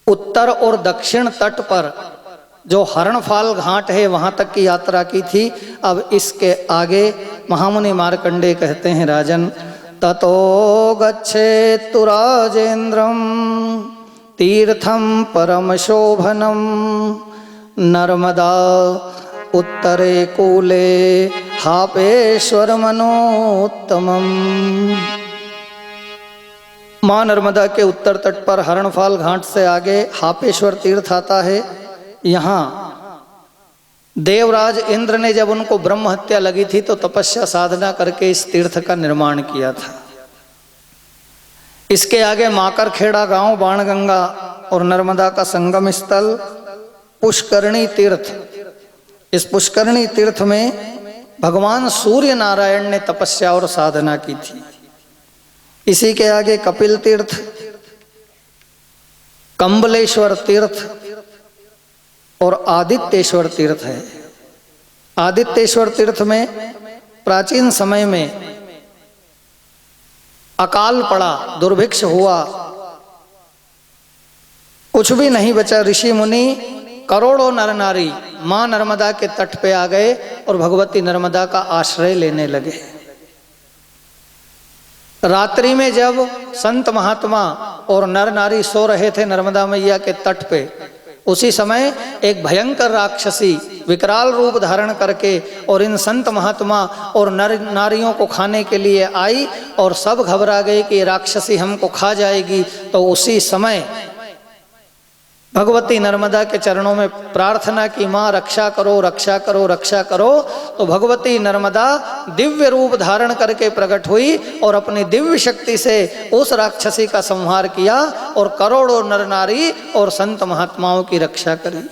उत्तर और दक्षिण तट पर जो हरणफाल घाट है वहाँ तक की यात्रा की थी। अब इसके आगे महामुनि मार्कंडे कहते हैं, राजन ततो गच्छेत्तु राजेन्द्रं तीर्थं परम शोभनं नर्मदा उत्तरे कूले हापेश्वर मनोत्तमम्। माँ नर्मदा के उत्तर तट पर हरणफाल घाट से आगे हापेश्वर तीर्थ आता है। यहाँ देवराज इंद्र ने जब उनको ब्रह्म हत्या लगी थी तो तपस्या साधना करके इस तीर्थ का निर्माण किया था। इसके आगे माकर खेड़ा गांव बाणगंगा और नर्मदा का संगम स्थल पुष्करणी तीर्थ। इस पुष्करणी तीर्थ में भगवान सूर्य नारायण ने तपस्या और साधना की थी। इसी के आगे कपिल तीर्थ, कंबलेश्वर तीर्थ और आदित्येश्वर तीर्थ है। आदित्येश्वर तीर्थ में प्राचीन समय में अकाल पड़ा, दुर्भिक्ष हुआ, कुछ भी नहीं बचा। ऋषि मुनि करोड़ों नर नारी माँ नर्मदा के तट पे आ गए और भगवती नर्मदा का आश्रय लेने लगे। रात्रि में जब संत महात्मा और नर नारी सो रहे थे नर्मदा मैया के तट पे, उसी समय एक भयंकर राक्षसी विकराल रूप धारण करके और इन संत महात्मा और नर नारियों को खाने के लिए आई और सब घबरा गए कि राक्षसी हमको खा जाएगी। तो उसी समय भगवती नर्मदा के चरणों में प्रार्थना की, माँ रक्षा करो रक्षा करो रक्षा करो। तो भगवती नर्मदा दिव्य रूप धारण करके प्रकट हुई और अपनी दिव्य शक्ति से उस राक्षसी का संहार किया और करोड़ों नर नारी और संत महात्माओं की रक्षा करी।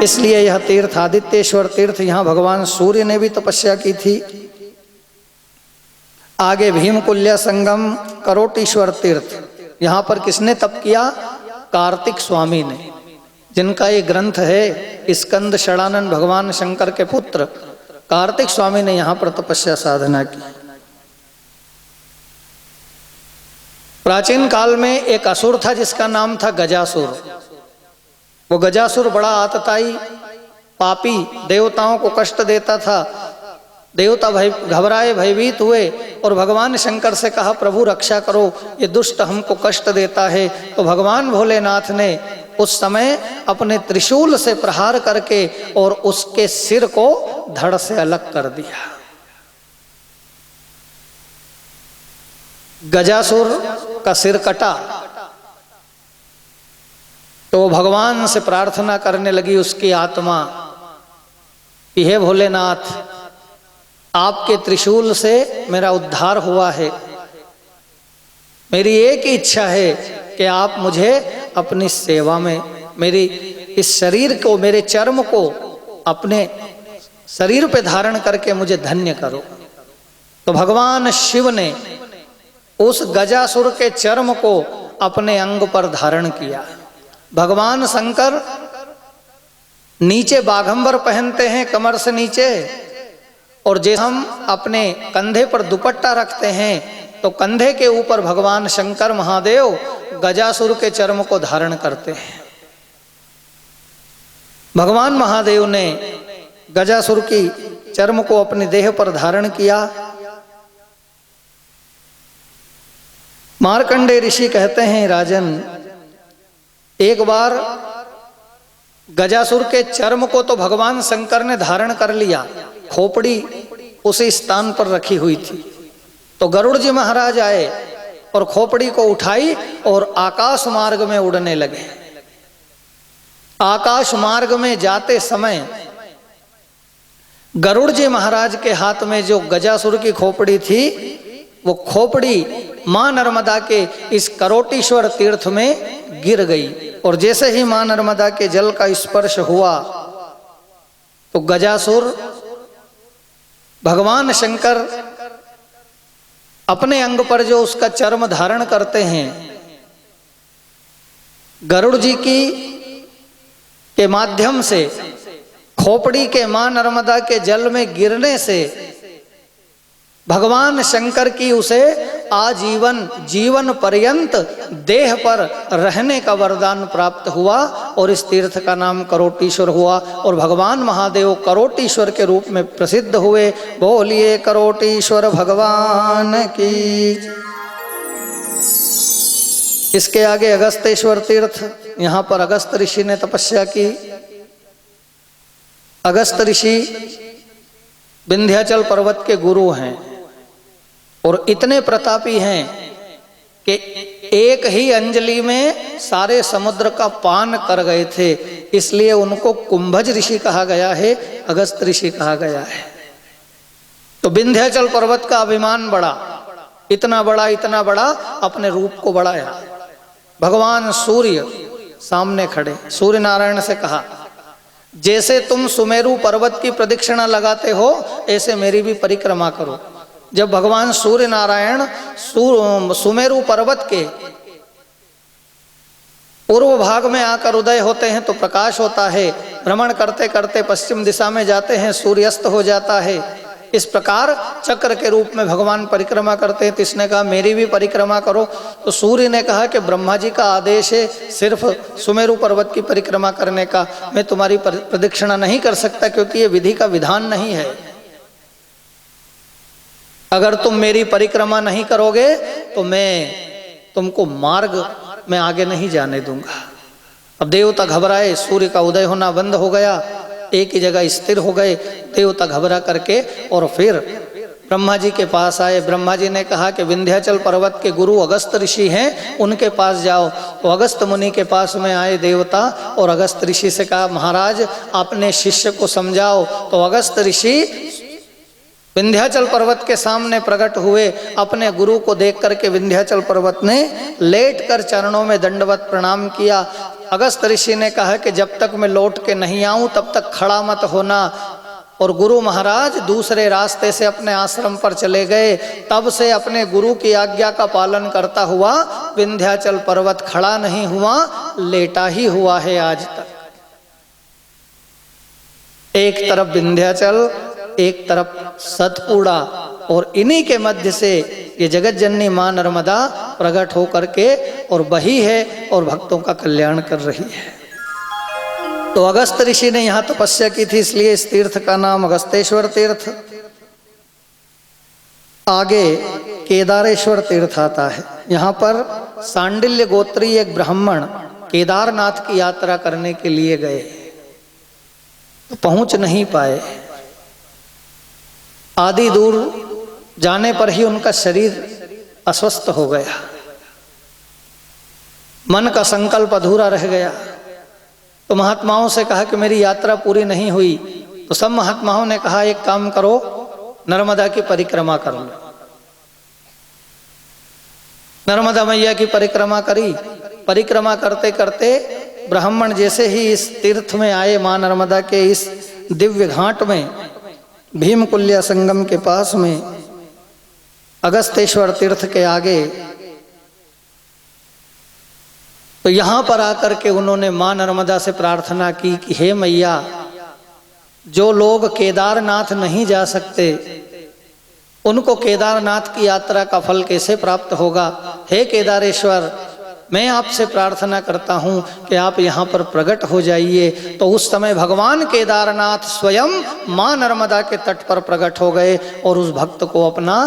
इसलिए यह तीर्थ आदित्येश्वर तीर्थ, यहाँ भगवान सूर्य ने भी तपस्या की थी। आगे भीमकुल्य संगम करोटीश्वर तीर्थ, यहाँ पर किसने तप किया? कार्तिक स्वामी ने, जिनका ये ग्रंथ है स्कंद षडानंद भगवान शंकर के पुत्र कार्तिक स्वामी ने यहाँ पर तपस्या साधना की। प्राचीन काल में एक असुर था जिसका नाम था गजासुर। वो गजासुर बड़ा आतताई पापी, देवताओं को कष्ट देता था। देवता घबराए, भयभीत हुए और भगवान शंकर से कहा, प्रभु रक्षा करो, ये दुष्ट हमको कष्ट देता है। तो भगवान भोलेनाथ ने उस समय अपने त्रिशूल से प्रहार करके और उसके सिर को धड़ से अलग कर दिया। गजासुर का सिर कटा तो भगवान से प्रार्थना करने लगी उसकी आत्मा कि हे भोलेनाथ, आपके त्रिशूल से मेरा उद्धार हुआ है। मेरी एक ही इच्छा है कि आप मुझे अपनी सेवा में, मेरी इस शरीर को, मेरे चर्म को अपने शरीर पे धारण करके मुझे धन्य करो। तो भगवान शिव ने उस गजासुर के चर्म को अपने अंग पर धारण किया। भगवान शंकर नीचे बाघंबर पहनते हैं कमर से नीचे, और जैसे हम अपने कंधे पर दुपट्टा रखते हैं तो कंधे के ऊपर भगवान शंकर महादेव गजासुर के चर्म को धारण करते हैं। भगवान महादेव ने गजासुर की चर्म को अपने देह पर धारण किया। मार्कंडेय ऋषि कहते हैं, राजन, एक बार गजासुर के चर्म को तो भगवान शंकर ने धारण कर लिया, खोपड़ी उसी स्थान पर रखी हुई थी। तो गरुड़ जी महाराज आए और खोपड़ी को उठाई और आकाश मार्ग में उड़ने लगे। आकाश मार्ग में जाते समय गरुड़ जी महाराज के हाथ में जो गजासुर की खोपड़ी थी, वो खोपड़ी मां नर्मदा के इस करोटीश्वर तीर्थ में गिर गई। और जैसे ही मां नर्मदा के जल का स्पर्श हुआ तो गजासुर, भगवान शंकर अपने अंग पर जो उसका चर्म धारण करते हैं, गरुड़ जी की के माध्यम से खोपड़ी के मां नर्मदा के जल में गिरने से भगवान शंकर की उसे आजीवन जीवन पर्यंत देह पर रहने का वरदान प्राप्त हुआ और इस तीर्थ का नाम करोटीश्वर हुआ। और भगवान महादेव करोटीश्वर के रूप में प्रसिद्ध हुए। बोलिए करोटीश्वर भगवान की। इसके आगे अगस्तेश्वर तीर्थ, यहाँ पर अगस्त ऋषि ने तपस्या की। अगस्त ऋषि विंध्याचल पर्वत के गुरु हैं और इतने प्रतापी हैं कि एक ही अंजलि में सारे समुद्र का पान कर गए थे, इसलिए उनको कुंभज ऋषि कहा गया है, अगस्त ऋषि कहा गया है। तो विंध्याचल पर्वत का अभिमान बढ़ा, इतना बड़ा अपने रूप को बढ़ाया। भगवान सूर्य सामने खड़े, सूर्य नारायण से कहा, जैसे तुम सुमेरु पर्वत की प्रदक्षिणा लगाते हो ऐसे मेरी भी परिक्रमा करो। जब भगवान सूर्य नारायण सुमेरु पर्वत के पूर्व भाग में आकर उदय होते हैं तो प्रकाश होता है, भ्रमण करते करते पश्चिम दिशा में जाते हैं, सूर्यास्त हो जाता है। इस प्रकार चक्र के रूप में भगवान परिक्रमा करते हैं। तो इसने कहा मेरी भी परिक्रमा करो। तो सूर्य ने कहा कि ब्रह्मा जी का आदेश है सिर्फ सुमेरु पर्वत की परिक्रमा करने का, मैं तुम्हारी प्रदक्षिणा नहीं कर सकता क्योंकि ये विधि का विधान नहीं है। अगर तुम मेरी परिक्रमा नहीं करोगे तो मैं तुमको मार्ग में आगे नहीं जाने दूंगा। अब देवता घबराए, सूर्य का उदय होना बंद हो गया। एक ही जगह स्थिर हो गए। देवता घबरा करके और फिर ब्रह्मा जी के पास आए। ब्रह्मा जी ने कहा कि विंध्याचल पर्वत के गुरु अगस्त ऋषि हैं, उनके पास जाओ। तो अगस्त मुनि के पास में आए देवता और अगस्त ऋषि से कहा महाराज अपने शिष्य को समझाओ। तो अगस्त ऋषि विंध्याचल पर्वत के सामने प्रकट हुए। अपने गुरु को देख करके विंध्याचल पर्वत ने लेट कर चरणों में दंडवत प्रणाम किया। अगस्त ऋषि ने कहा कि जब तक मैं लौट के नहीं आऊं तब तक खड़ा मत होना। और गुरु महाराज दूसरे रास्ते से अपने आश्रम पर चले गए। तब से अपने गुरु की आज्ञा का पालन करता हुआ विंध्याचल पर्वत खड़ा नहीं हुआ, लेटा ही हुआ है आज तक। एक तरफ विंध्याचल, एक तरफ सतपुड़ा, और इन्हीं के मध्य से ये जगत जननी मां नर्मदा प्रकट होकर के और बही है और भक्तों का कल्याण कर रही है। तो अगस्त ऋषि ने यहाँ तपस्या की थी, इसलिए इस तीर्थ का नाम अगस्तेश्वर तीर्थ। आगे केदारेश्वर तीर्थ आता है। यहाँ पर सांडिल्य गोत्रीय एक ब्राह्मण केदारनाथ की यात्रा करने के लिए गए, तो पहुंच नहीं पाए। आधी दूर जाने पर ही उनका शरीर अस्वस्थ हो गया, मन का संकल्प अधूरा रह गया। तो महात्माओं से कहा कि मेरी यात्रा पूरी नहीं हुई। तो सब महात्माओं ने कहा एक काम करो, नर्मदा की परिक्रमा कर लो। नर्मदा मैया की परिक्रमा करी। परिक्रमा करते करते ब्राह्मण जैसे ही इस तीर्थ में आए, मां नर्मदा के इस दिव्य घाट में, भीमकुल्या संगम के पास में, अगस्तेश्वर तीर्थ के आगे, तो यहां पर आकर के उन्होंने मां नर्मदा से प्रार्थना की कि हे मैया, जो लोग केदारनाथ नहीं जा सकते उनको केदारनाथ की यात्रा का फल कैसे प्राप्त होगा। हे केदारेश्वर, मैं आपसे प्रार्थना करता हूं कि आप यहाँ पर प्रकट हो जाइए। तो उस समय भगवान केदारनाथ स्वयं मां नर्मदा के तट पर प्रकट हो गए और उस भक्त को अपना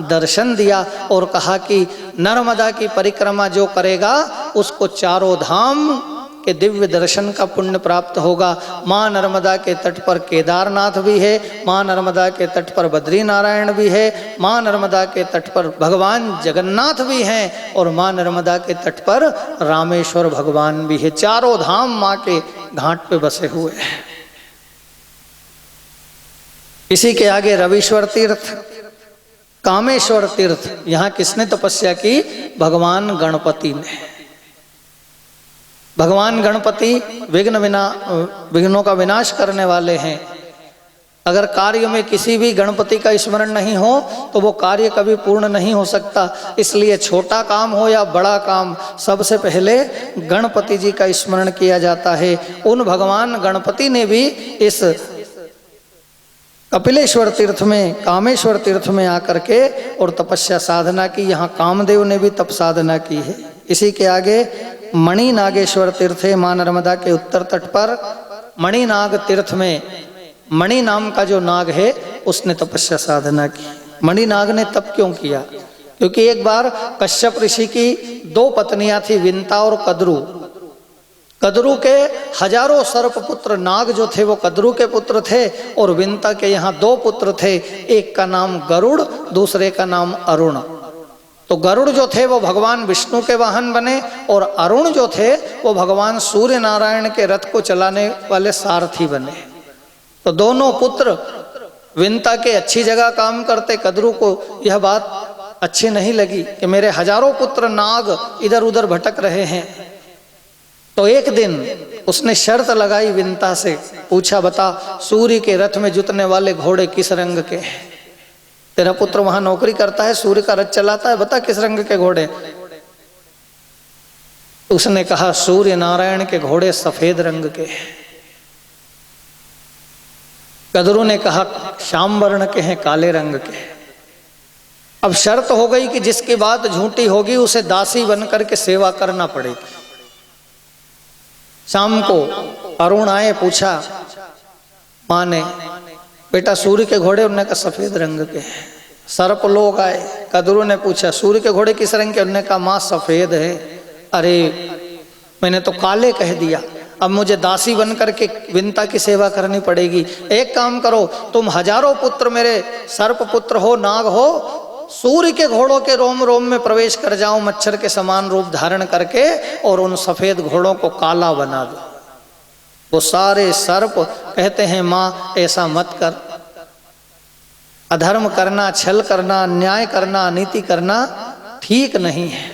दर्शन दिया और कहा कि नर्मदा की परिक्रमा जो करेगा उसको चारों धाम के दिव्य दर्शन का पुण्य प्राप्त होगा। मां नर्मदा के तट पर केदारनाथ भी है, मां नर्मदा के तट पर बद्री नारायण भी है, मां नर्मदा के तट पर भगवान जगन्नाथ भी हैं और मां नर्मदा के तट पर रामेश्वर भगवान भी है। चारों धाम मां के घाट पे बसे हुए हैं। इसी के आगे रविश्वर तीर्थ, कामेश्वर तीर्थ, यहाँ किसने तपस्या की? भगवान गणपति ने। भगवान गणपति विघ्नों का विनाश करने वाले हैं। अगर कार्य में किसी भी गणपति का स्मरण नहीं हो तो वो कार्य कभी पूर्ण नहीं हो सकता। इसलिए छोटा काम हो या बड़ा काम, सबसे पहले गणपति जी का स्मरण किया जाता है। उन भगवान गणपति ने भी इस कपिलेश्वर तीर्थ में, कामेश्वर तीर्थ में आकर के और तपस्या साधना की। यहाँ कामदेव ने भी तप साधना की है। इसी के आगे मणिनागेश्वर तीर्थ है, मां नर्मदा के उत्तर तट पर। मणिनाग तीर्थ में मणि नाम का जो नाग है उसने तपस्या साधना की। मणिनाग ने तप क्यों किया? क्योंकि एक बार कश्यप ऋषि की 2 पत्नियां थी, विंता और कद्रू। कद्रू के हजारों सर्प पुत्र नाग जो थे वो कद्रू के पुत्र थे और विंता के यहाँ 2 पुत्र थे। एक का नाम गरुड़, दूसरे का नाम अरुण। तो गरुड़ जो थे वो भगवान विष्णु के वाहन बने और अरुण जो थे वो भगवान सूर्य नारायण के रथ को चलाने वाले सारथी बने। तो दोनों पुत्र विंता के अच्छी जगह काम करते। कद्रू को यह बात अच्छी नहीं लगी कि मेरे हजारों पुत्र नाग इधर उधर भटक रहे हैं। तो एक दिन उसने शर्त लगाई विंता से, पूछा बता सूर्य के रथ में जुतने वाले घोड़े किस रंग के हैं? तेरा पुत्र वहां नौकरी करता है, सूर्य का रथ चलाता है, बता किस रंग के घोड़े? उसने कहा सूर्य नारायण के घोड़े सफेद रंग के हैं। कद्रू ने कहा श्याम वर्ण के हैं, काले रंग के। अब शर्त हो गई कि जिसकी बात झूठी होगी उसे दासी बनकर के सेवा करना पड़ेगी। शाम को अरुण आए, पूछा मां ने, बेटा सूर्य के घोड़े? उन्होंने कहा सफेद रंग के हैं। सर्प लोग आए, कद्रू ने पूछा सूर्य के घोड़े किस रंग के? उन्होंने कहा मां सफेद है। अरे मैंने तो काले कह दिया। अब मुझे दासी बन करके विंता की सेवा करनी पड़ेगी। एक काम करो, तुम हजारों पुत्र मेरे सर्प पुत्र हो, नाग हो, सूर्य के घोड़ों के रोम रोम में प्रवेश कर जाओ मच्छर के समान रूप धारण करके, और उन सफेद घोड़ों को काला बना दो। वो सारे सर्प कहते हैं माँ ऐसा मत कर, अधर्म करना, छल करना, अन्याय करना, अनीति करना ठीक नहीं है।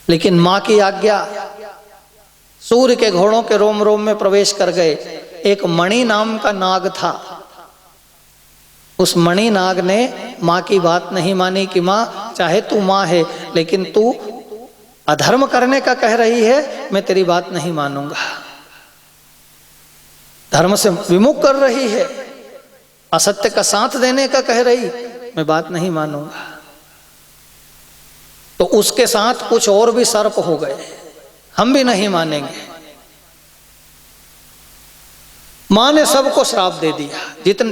लेकिन माँ की आज्ञा, सूर्य के घोड़ों के रोम रोम में प्रवेश कर गए। एक मणि नाम का नाग था, उस मणि नाग ने माँ की बात नहीं मानी कि माँ चाहे तू माँ है लेकिन तू अधर्म करने का कह रही है, मैं तेरी बात नहीं मानूंगा। धर्म से विमुख कर रही है, असत्य का साथ देने का कह रही, मैं बात नहीं मानूंगा। तो उसके साथ कुछ और भी सर्प हो गए, हम भी नहीं मानेंगे। मां ने सबको श्राप दे दिया,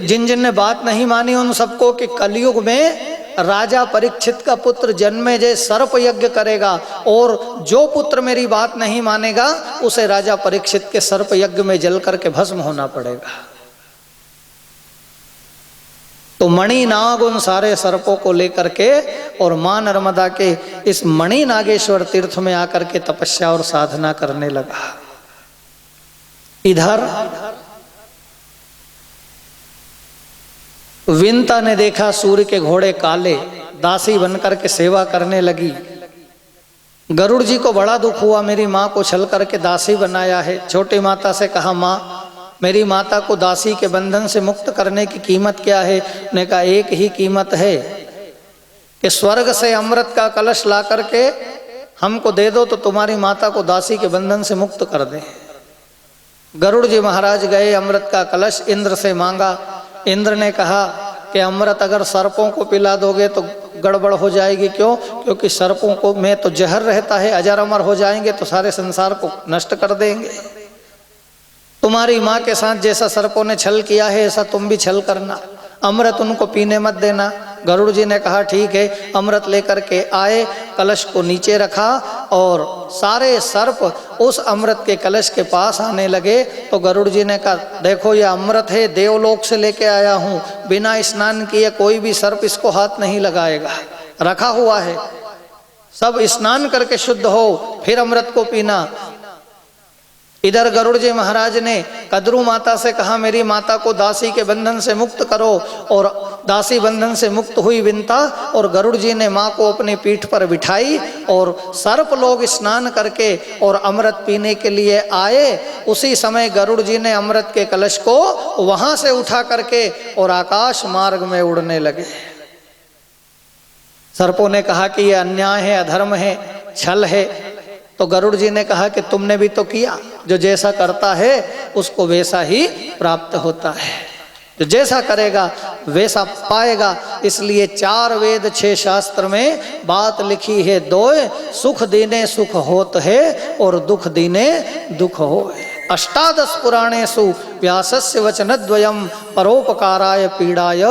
जिन जिन ने बात नहीं मानी उन सबको, कि कलयुग में राजा परीक्षित का पुत्र जन्मे जय सर्प यज्ञ करेगा, और जो पुत्र मेरी बात नहीं मानेगा उसे राजा परीक्षित के सर्प यज्ञ में जल करके भस्म होना पड़ेगा। तो मणि नाग उन सारे सर्पों को लेकर के और मां नर्मदा के इस मणि नागेश्वर तीर्थ में आकर के तपस्या और साधना करने लगा। इधर विंता ने देखा सूर्य के घोड़े काले, दासी बनकर के सेवा करने लगी। गरुड़ जी को बड़ा दुख हुआ, मेरी माँ को छल करके दासी बनाया है। छोटी माता से कहा, माँ मेरी माता को दासी के बंधन से मुक्त करने की कीमत क्या है? ने कहा एक ही कीमत है कि स्वर्ग से अमृत का कलश ला करके हमको दे दो तो तुम्हारी माता को दासी के बंधन से मुक्त कर दे। गरुड़ जी महाराज गए, अमृत का कलश इंद्र से मांगा। इंद्र ने कहा कि अमृत अगर सर्पों को पिला दोगे तो गड़बड़ हो जाएगी। क्यों? क्योंकि सर्पों को में तो जहर रहता है, अजर अमर हो जाएंगे तो सारे संसार को नष्ट कर देंगे। तुम्हारी माँ के साथ जैसा सर्पों ने छल किया है ऐसा तुम भी छल करना, अमृत उनको पीने मत देना। गरुड़ जी ने कहा ठीक है। अमृत लेकर के आए, कलश को नीचे रखा और सारे सर्प उस अमृत के कलश के पास आने लगे। तो गरुड़ जी ने कहा देखो ये अमृत है, देवलोक से लेके आया हूँ, बिना स्नान किए कोई भी सर्प इसको हाथ नहीं लगाएगा, रखा हुआ है, सब स्नान करके शुद्ध हो फिर अमृत को पीना। इधर गरुड़ जी महाराज ने कद्रू माता से कहा मेरी माता को दासी के बंधन से मुक्त करो, और दासी बंधन से मुक्त हुई विंता, और गरुड़ जी ने माँ को अपनी पीठ पर बिठाई और सर्प लोग स्नान करके और अमृत पीने के लिए आए। उसी समय गरुड़ जी ने अमृत के कलश को वहां से उठा करके और आकाश मार्ग में उड़ने लगे। सर्पों ने कहा कि यह अन्याय है, अधर्म है, छल है। तो गरुड़ जी ने कहा कि तुमने भी तो किया, जो जैसा करता है उसको वैसा ही प्राप्त होता है, जो जैसा करेगा वैसा पाएगा। इसलिए 4 वेद 6 शास्त्र में बात लिखी है, दोय सुख दीने सुख होत है और दुख दीने दुख होए। 18 पुराणेषु व्यासस्य वचनद्वयम् परोपकाराय पीड़ाय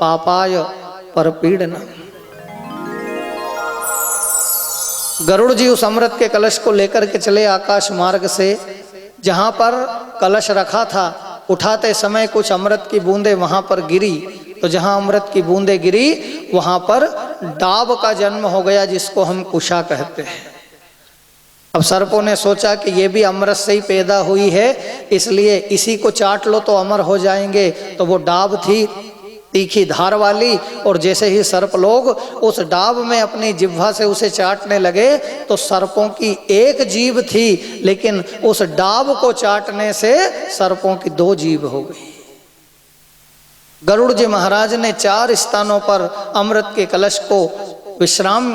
पापाय परपीडनम्। गरुड़ जी उस अमृत के कलश को लेकर के चले आकाश मार्ग से। जहाँ पर कलश रखा था उठाते समय कुछ अमृत की बूंदें वहाँ पर गिरी, तो जहाँ अमृत की बूंदें गिरी वहाँ पर डाब का जन्म हो गया, जिसको हम कुशा कहते हैं। अब सर्पों ने सोचा कि ये भी अमृत से ही पैदा हुई है, इसलिए इसी को चाट लो तो अमर हो जाएंगे। तो वो डाब थी तीखी धार वाली, और जैसे ही सर्प लोग उस डाब में अपनी जिह्वा से उसे चाटने लगे तो सर्पों की एक जीभ थी, लेकिन उस डाब को चाटने से सर्पों की 2 जीभ हो गई। गरुड़ जी महाराज ने 4 स्थानों पर अमृत के कलश को विश्राम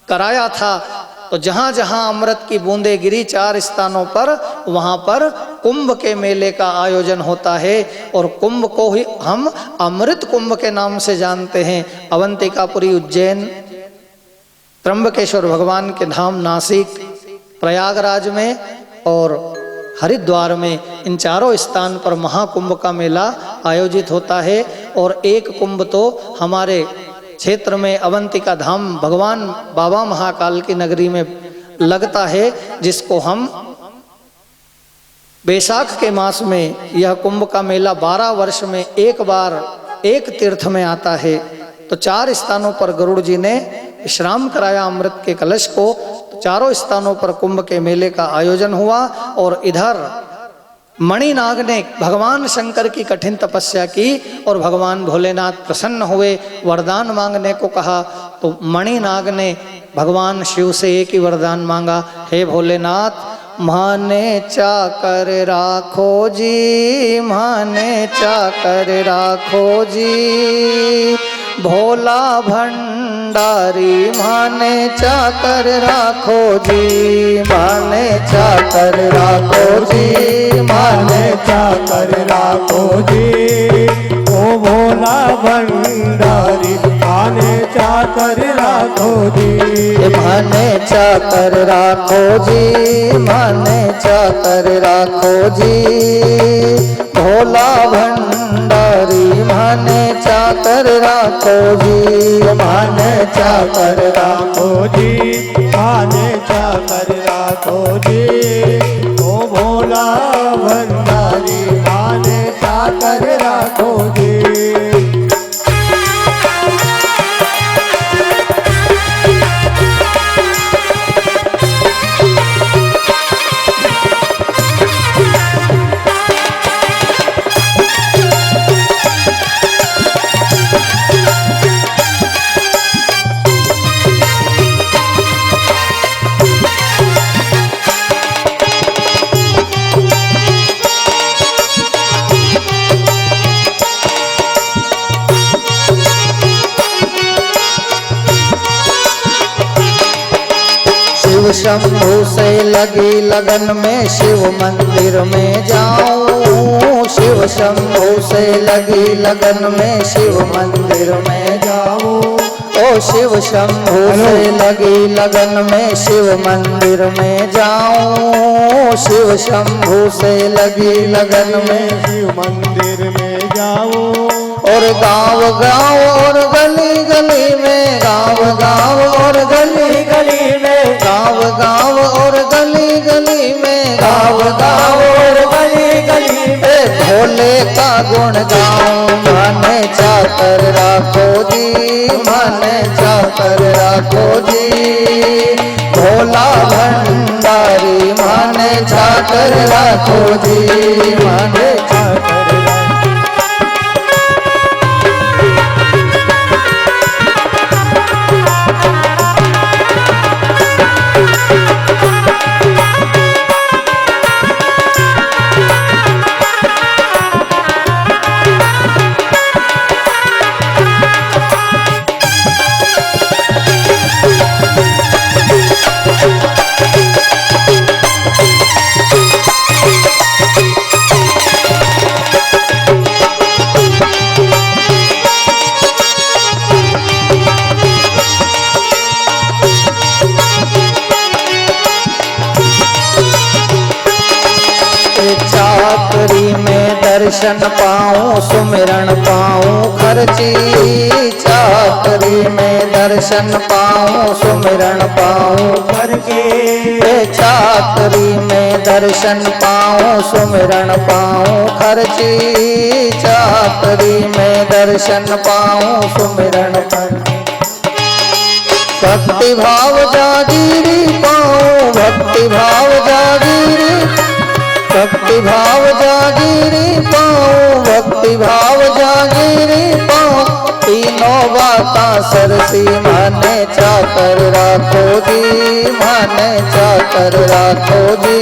कराया था। तो जहाँ जहाँ अमृत की बूंदें गिरी 4 स्थानों पर, वहाँ पर कुंभ के मेले का आयोजन होता है, और कुंभ को ही हम अमृत कुंभ के नाम से जानते हैं। अवंतिकापुरी उज्जैन, त्र्यंबकेश्वर भगवान के धाम नासिक, प्रयागराज में और हरिद्वार में, इन 4 स्थान पर महाकुंभ का मेला आयोजित होता है। और एक कुंभ तो हमारे क्षेत्र में अवंतिका धाम भगवान बाबा महाकाल की नगरी में लगता है, जिसको हम बैसाख के मास में यह कुंभ का मेला 12 वर्ष में एक बार एक तीर्थ में आता है। तो 4 स्थानों पर गरुड़ जी ने विश्राम कराया अमृत के कलश को। तो चारों स्थानों पर कुंभ के मेले का आयोजन हुआ और इधर मणिनाग ने भगवान शंकर की कठिन तपस्या की और भगवान भोलेनाथ प्रसन्न हुए, वरदान मांगने को कहा। तो मणिनाग ने भगवान शिव से एक ही वरदान मांगा, हे भोलेनाथ माने चाकर राखो जी, माने चाकर राखो जी, भोला भंडारी माने चाकर राखो जी, माने चाकर राखो जी, माने चाकर राखो जी, ओ भोला भंडारी माने चाकर राखो जी, माने चाकर राखो जी, माने चाकर राखो जी, भोला भंडारी माने चाकर राखो जी, माने चाकर राखो जी, माने चाकर राखो जी, ओ भोला भंडारी माने चाकर राखो जी। शंभू से लगी लगन में शिव मंदिर में जाऊं, शिव शंभू से लगी लगन में शिव मंदिर में जाऊं, ओ शिव शंभू से लगी लगन में शिव मंदिर में जाऊं, शिव शंभू से लगी लगन में शिव मंदिर में जाऊं, और गांव गांव और गली गली में, गांव गांव और गली गली में, गांव गांव और गली गली में, गांव गांव और गली गली में भोले का गुण गाऊं, माने चाकर राखो जी, माने चाकर राखो जी, भोला भंडारी माने चाकर राखो जी, माने चाकर चाकरी में दर्शन पाऊं, सुमिरन पाऊं खर्ची, चाकरी में दर्शन पाऊं, सुमिरन पाऊं खर्ची, चाकरी में दर्शन पाऊं, सुमिरन पाऊं खर्ची, चाकरी में दर्शन पाऊं, सुमिरन खर्ची, भक्ति भाव जागीरी पाऊं, भक्ति भाव जागीरी, भक्ति भाव जागीरी पाऊं, भक्ति भाव जागीरी पाऊं, तीनों बातें सरसी माने चाकर राखो जी, माने चाकर राखो जी,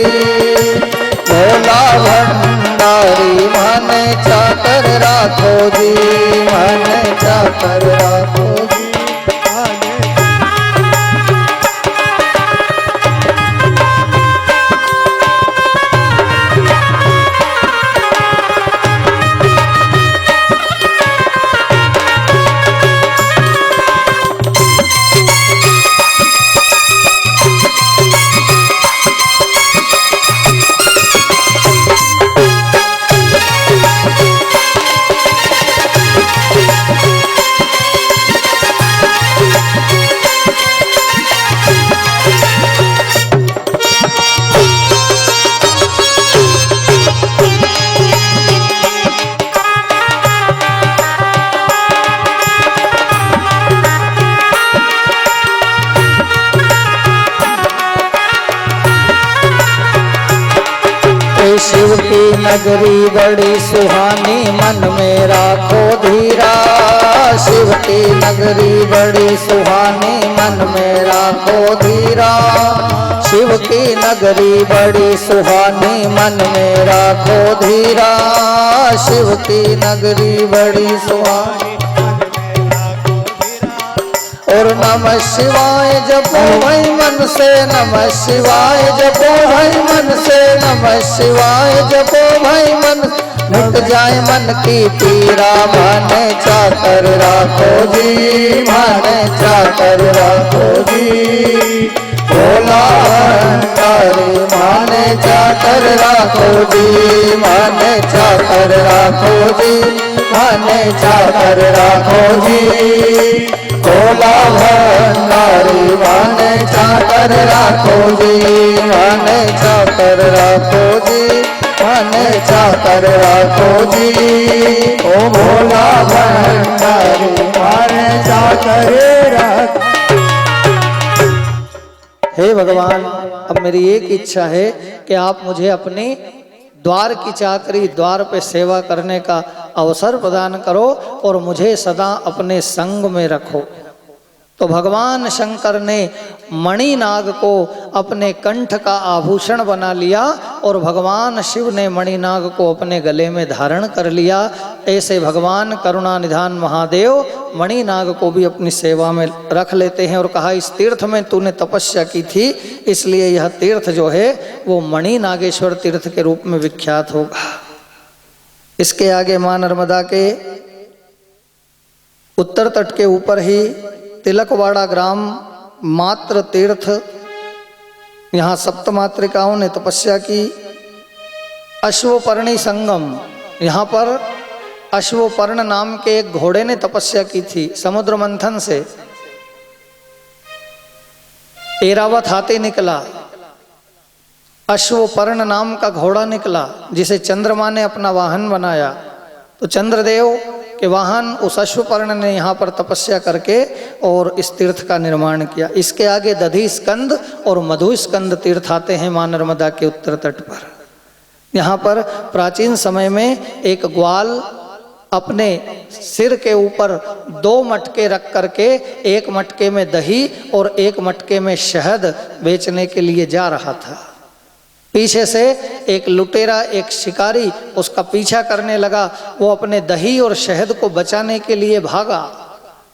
भोला भंडारी माने चाकर राखो जी, माने चाकर राखो जी। नगरी बड़ी सुहानी मन में राखो धीरा। शिव की नगरी बड़ी सुहानी मन में राखो धीरा। शिव की नगरी बड़ी सुहानी मन में राखो धीरा। शिव की नगरी बड़ी सुहानी और नमः शिवाय जपो भाई मन से, नमः शिवाय जपो भाई मन से, नमः शिवाय जपो भाई मन। मिट जाए मन की पीरा, माने चाकर राखो जी, माने चाकर राखो जी। भोला भंडारी माने चाकर राखो जी, माने चाकर राखो जी, माने चाकर राखो जी। भोला भंडारी माने चाकर राखो जी, माने चाकर राखो जी, माने चाकर राखो जी। ओ भोला भंडारी माने चाकर राखो। हे भगवान, अब मेरी एक इच्छा है कि आप मुझे अपनी द्वार की चाकरी, द्वार पे सेवा करने का अवसर प्रदान करो और मुझे सदा अपने संग में रखो। तो भगवान शंकर ने मणिनाग को अपने कंठ का आभूषण बना लिया और भगवान शिव ने मणिनाग को अपने गले में धारण कर लिया। ऐसे भगवान करुणा निधान महादेव मणिनाग को भी अपनी सेवा में रख लेते हैं और कहा, इस तीर्थ में तूने तपस्या की थी, इसलिए यह तीर्थ जो है वो मणिनागेश्वर तीर्थ के रूप में विख्यात होगा। इसके आगे मां नर्मदा के उत्तर तट के ऊपर ही तिलकवाड़ा ग्राम मात्र तीर्थ, यहाँ सप्तमात्रिकाओं ने तपस्या की। अश्वपर्णी संगम, यहाँ पर अश्वपर्ण नाम के एक घोड़े ने तपस्या की थी। समुद्र मंथन से ऐरावत हाथी निकला, अश्वपर्ण नाम का घोड़ा निकला जिसे चंद्रमा ने अपना वाहन बनाया। तो चंद्रदेव के वाहन उस अश्वपर्ण ने यहाँ पर तपस्या करके और इस तीर्थ का निर्माण किया। इसके आगे दधी स्कंद और मधु स्कंद तीर्थ आते हैं मां नर्मदा के उत्तर तट पर। यहाँ पर प्राचीन समय में एक ग्वाल अपने सिर के ऊपर 2 मटके रख करके, एक मटके में दही और एक मटके में शहद बेचने के लिए जा रहा था। पीछे से एक लुटेरा, एक शिकारी उसका पीछा करने लगा। वो अपने दही और शहद को बचाने के लिए भागा।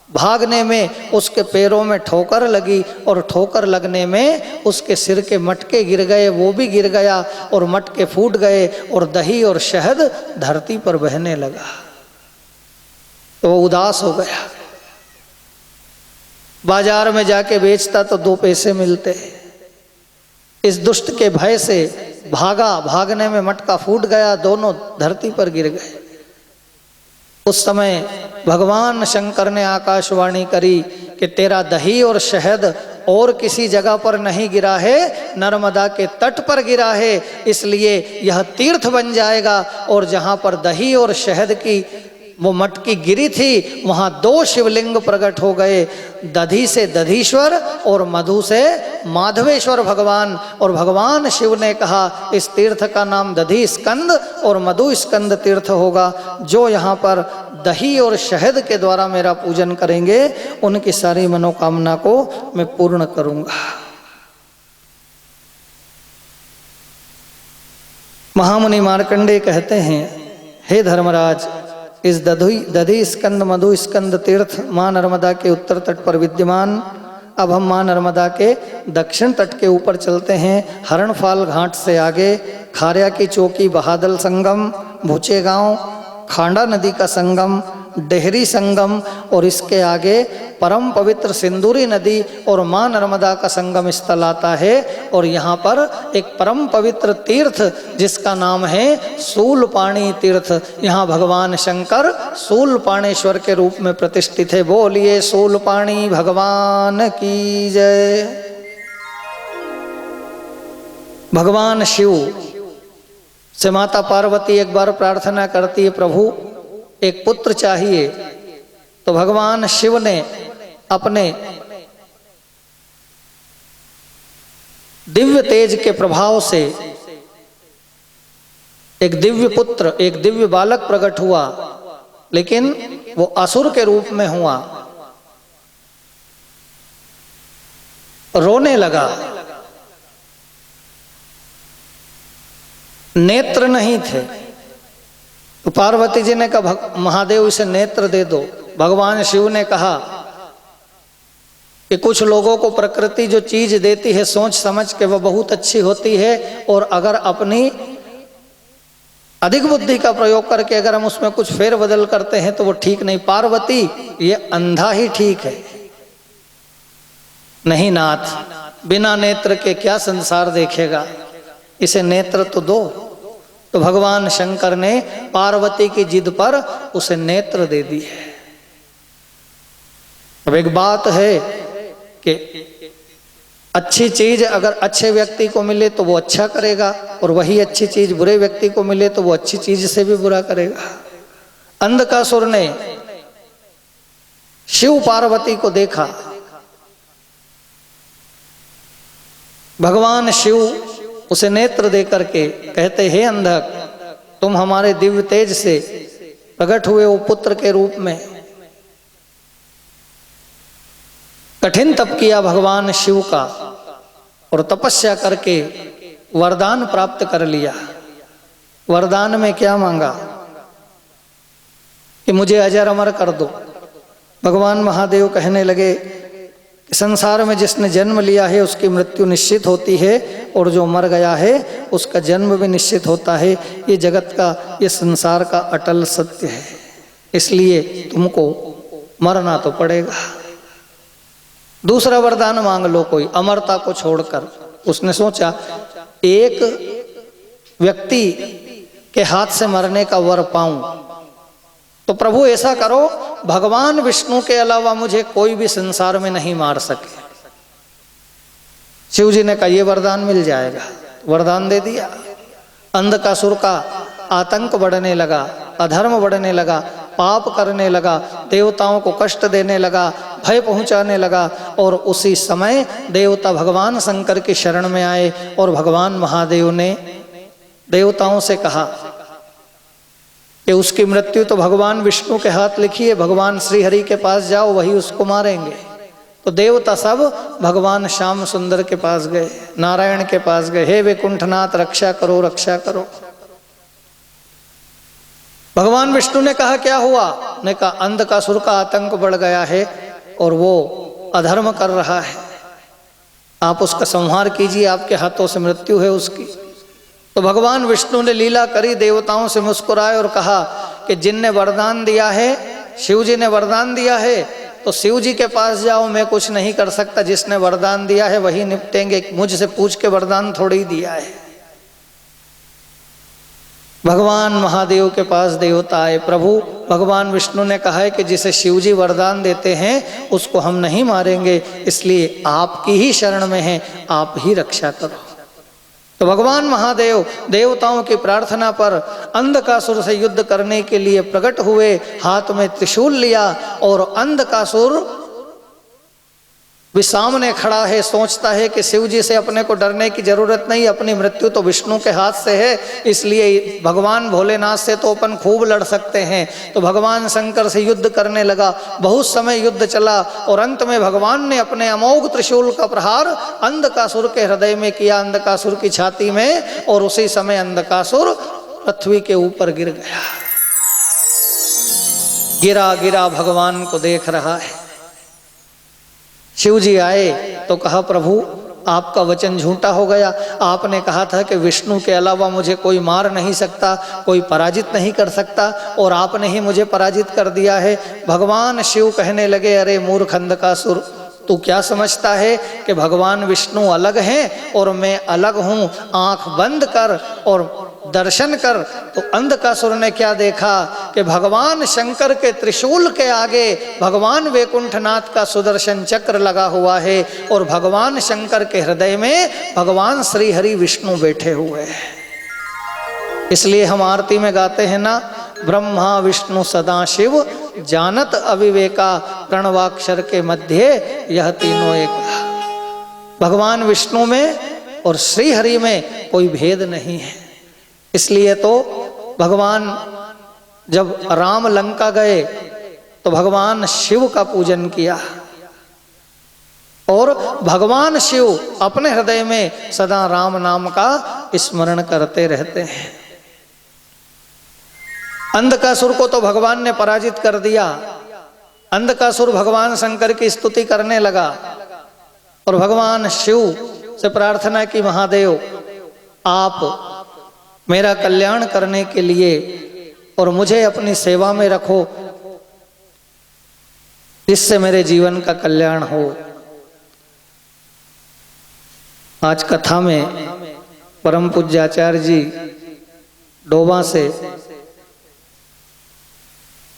भागने में उसके पैरों में ठोकर लगी और ठोकर लगने में उसके सिर के मटके गिर गए, वो भी गिर गया और मटके फूट गए और दही और शहद धरती पर बहने लगा। तो वो उदास हो गया। बाजार में जाके बेचता तो 2 पैसे मिलते। इस दुष्ट के भय से भागा, भागने में मटका फूट गया, दोनों धरती पर गिर गए। उस समय भगवान शंकर ने आकाशवाणी करी कि तेरा दही और शहद और किसी जगह पर नहीं गिरा है, नर्मदा के तट पर गिरा है, इसलिए यह तीर्थ बन जाएगा। और जहाँ पर दही और शहद की वो मटकी गिरी थी, वहाँ 2 शिवलिंग प्रकट हो गए, दधी से दधीश्वर और मधु से माधवेश्वर भगवान। और भगवान शिव ने कहा, इस तीर्थ का नाम दधी स्कंद और मधु स्कंद तीर्थ होगा। जो यहाँ पर दही और शहद के द्वारा मेरा पूजन करेंगे, उनकी सारी मनोकामना को मैं पूर्ण करूँगा। महामुनि मार्कंडेय कहते हैं, हे धर्मराज, इस दधी स्कंद मधु स्कंद तीर्थ मां नर्मदा के उत्तर तट पर विद्यमान। अब हम मां नर्मदा के दक्षिण तट के ऊपर चलते हैं। हरणफाल घाट से आगे खारिया की चौकी, बहादल संगम, भूचे गांव, खांडा नदी का संगम, डेहरी संगम और इसके आगे परम पवित्र सिंदूरी नदी और मां नर्मदा का संगम स्थल आता है। और यहाँ पर एक परम पवित्र तीर्थ जिसका नाम है शूलपाणी तीर्थ। यहाँ भगवान शंकर शूलपाणेश्वर के रूप में प्रतिष्ठित है। बोलिए शूलपाणी भगवान की जय। भगवान शिव से माता पार्वती एक बार प्रार्थना करती है, प्रभु एक पुत्र चाहिए। तो भगवान शिव ने अपने दिव्य तेज के प्रभाव से एक दिव्य पुत्र, एक दिव्य बालक प्रकट हुआ, लेकिन वो असुर के रूप में हुआ। रोने लगा, नेत्र नहीं थे। तो पार्वती जी ने कहा महादेव इसे नेत्र दे दो। भगवान शिव ने कहा कि कुछ लोगों को प्रकृति जो चीज देती है सोच समझ के वह बहुत अच्छी होती है, और अगर अपनी अधिक बुद्धि का प्रयोग करके अगर हम उसमें कुछ फेर बदल करते हैं तो वो ठीक नहीं। पार्वती ये अंधा ही ठीक है। नहीं नाथ, बिना नेत्र के क्या संसार देखेगा, इसे नेत्र तो दो। तो भगवान शंकर ने पार्वती की जिद पर उसे नेत्र दे दी है। अब एक बात है कि अच्छी चीज अगर अच्छे व्यक्ति को मिले तो वो अच्छा करेगा, और वही अच्छी चीज बुरे व्यक्ति को मिले तो वो अच्छी चीज से भी बुरा करेगा। अंधकासुर ने शिव पार्वती को देखा। भगवान शिव उसे नेत्र दे करके कहते, हे अंधक, तुम हमारे दिव्य तेज से प्रकट हुए हो पुत्र के रूप में। कठिन तप किया भगवान शिव का, और तपस्या करके वरदान प्राप्त कर लिया। वरदान में क्या मांगा कि मुझे अजर अमर कर दो। भगवान महादेव कहने लगे कि संसार में जिसने जन्म लिया है उसकी मृत्यु निश्चित होती है, और जो मर गया है उसका जन्म भी निश्चित होता है। ये जगत का, ये संसार का अटल सत्य है, इसलिए तुमको मरना तो पड़ेगा। दूसरा वरदान मांग लो कोई, अमरता को छोड़कर। उसने सोचा एक व्यक्ति के हाथ से मरने का वर पाऊं, तो प्रभु ऐसा करो भगवान विष्णु के अलावा मुझे कोई भी संसार में नहीं मार सके। शिव जी ने कहा ये वरदान मिल जाएगा। वरदान दे दिया। अंधकासुर का आतंक बढ़ने लगा, अधर्म बढ़ने लगा, पाप करने लगा, देवताओं को कष्ट देने लगा, भय पहुंचाने लगा। और उसी समय देवता भगवान शंकर की शरण में आए, और भगवान महादेव ने देवताओं से कहा कि उसकी मृत्यु तो भगवान विष्णु के हाथ लिखी है, भगवान श्री हरि के पास जाओ, वही उसको मारेंगे। तो देवता सब भगवान श्याम सुंदर के पास गए, नारायण के पास गए, हे वैकुंठनाथ रक्षा करो, रक्षा करो। भगवान विष्णु ने कहा क्या हुआ? ने कहा अंधकासुर का आतंक बढ़ गया है और वो अधर्म कर रहा है, आप उसका संहार कीजिए, आपके हाथों से मृत्यु है उसकी। तो भगवान विष्णु ने लीला करी, देवताओं से मुस्कुराए और कहा कि जिनने वरदान दिया है, शिव जी ने वरदान दिया है, तो शिव जी के पास जाओ, मैं कुछ नहीं कर सकता, जिसने वरदान दिया है वही निपटेंगे, मुझसे पूछ के वरदान थोड़ी ही दिया है। भगवान महादेव के पास देवता आए, प्रभु भगवान विष्णु ने कहा है कि जिसे शिव जी वरदान देते हैं उसको हम नहीं मारेंगे, इसलिए आपकी ही शरण में है, आप ही रक्षा करो। तो भगवान महादेव देवताओं की प्रार्थना पर अंधकासुर से युद्ध करने के लिए प्रकट हुए, हाथ में त्रिशूल लिया, और अंधकासुर भी सामने खड़ा है, सोचता है कि शिव जी से अपने को डरने की जरूरत नहीं, अपनी मृत्यु तो विष्णु के हाथ से है, इसलिए भगवान भोलेनाथ से तो अपन खूब लड़ सकते हैं। तो भगवान शंकर से युद्ध करने लगा, बहुत समय युद्ध चला, और अंत में भगवान ने अपने अमोघ त्रिशूल का प्रहार अंधकासुर के हृदय में किया, अंधकासुर की छाती में, और उसी समय अंधकासुर पृथ्वी के ऊपर गिर गया। गिरा गिरा भगवान को देख रहा है। शिव जी आए तो कहा प्रभु आपका वचन झूठा हो गया, आपने कहा था कि विष्णु के अलावा मुझे कोई मार नहीं सकता, कोई पराजित नहीं कर सकता, और आपने ही मुझे पराजित कर दिया है। भगवान शिव कहने लगे, अरे मूर्ख अंधकासुर, तू क्या समझता है कि भगवान विष्णु अलग हैं और मैं अलग हूँ? आंख बंद कर और दर्शन कर। तो अंधकासुर ने क्या देखा कि भगवान शंकर के त्रिशूल के आगे भगवान वैकुंठनाथ का सुदर्शन चक्र लगा हुआ है, और भगवान शंकर के हृदय में भगवान श्री हरि विष्णु बैठे हुए हैं। इसलिए हम आरती में गाते हैं ना, ब्रह्मा विष्णु सदा शिव जानत अविवेका, प्रणवाक्षर के मध्य यह तीनों एक। भगवान विष्णु में और श्री हरि में कोई भेद नहीं है। इसलिए तो भगवान जब राम लंका गए तो भगवान शिव का पूजन किया और भगवान शिव अपने हृदय में सदा राम नाम का स्मरण करते रहते हैं। अंधकासुर को तो भगवान ने पराजित कर दिया। अंधकासुर भगवान शंकर की स्तुति करने लगा और भगवान शिव से प्रार्थना की, महादेव आप मेरा कल्याण करने के लिए और मुझे अपनी सेवा में रखो, जिससे मेरे जीवन का कल्याण हो। आज कथा में परम पूज्य आचार्य जी डोबा से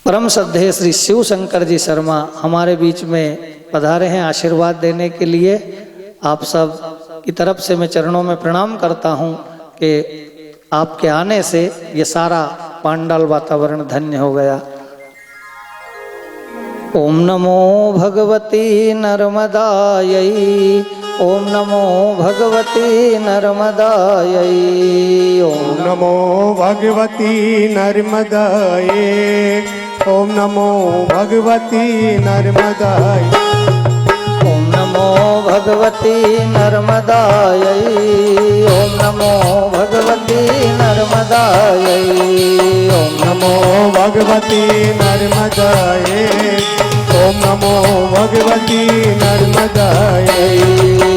परम श्रद्धेय श्री शिव शंकर जी शर्मा हमारे बीच में पधारे हैं आशीर्वाद देने के लिए। आप सब की तरफ से मैं चरणों में प्रणाम करता हूं कि आपके आने से ये सारा पांडाल वातावरण धन्य हो गया। ओम नमो भगवती नर्मदायै, ओम नमो भगवती नर्मदायै, ओम नमो भगवती नर्मदायै, ओम नमो भगवती नर्मदायै, ओम नमो भगवती नर्मदायै, ओम नमो भगवती नर्मदायै, ओम नमो भगवती नर्मदायै, ओम नमो भगवती नर्मदायै,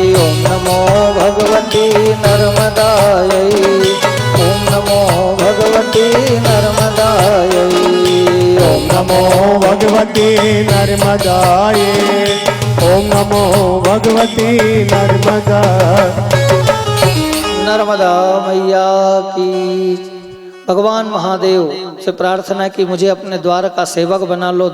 ओम नमो भगवती नर्मदायै, ओम नमो भगवती नर्मदायै, ओम नमो भगवती नर्मदायै, ओम नमो भगवती नर्मदा। नर्मदा मैया की। भगवान महादेव से प्रार्थना की, मुझे अपने द्वार का सेवक बना लो,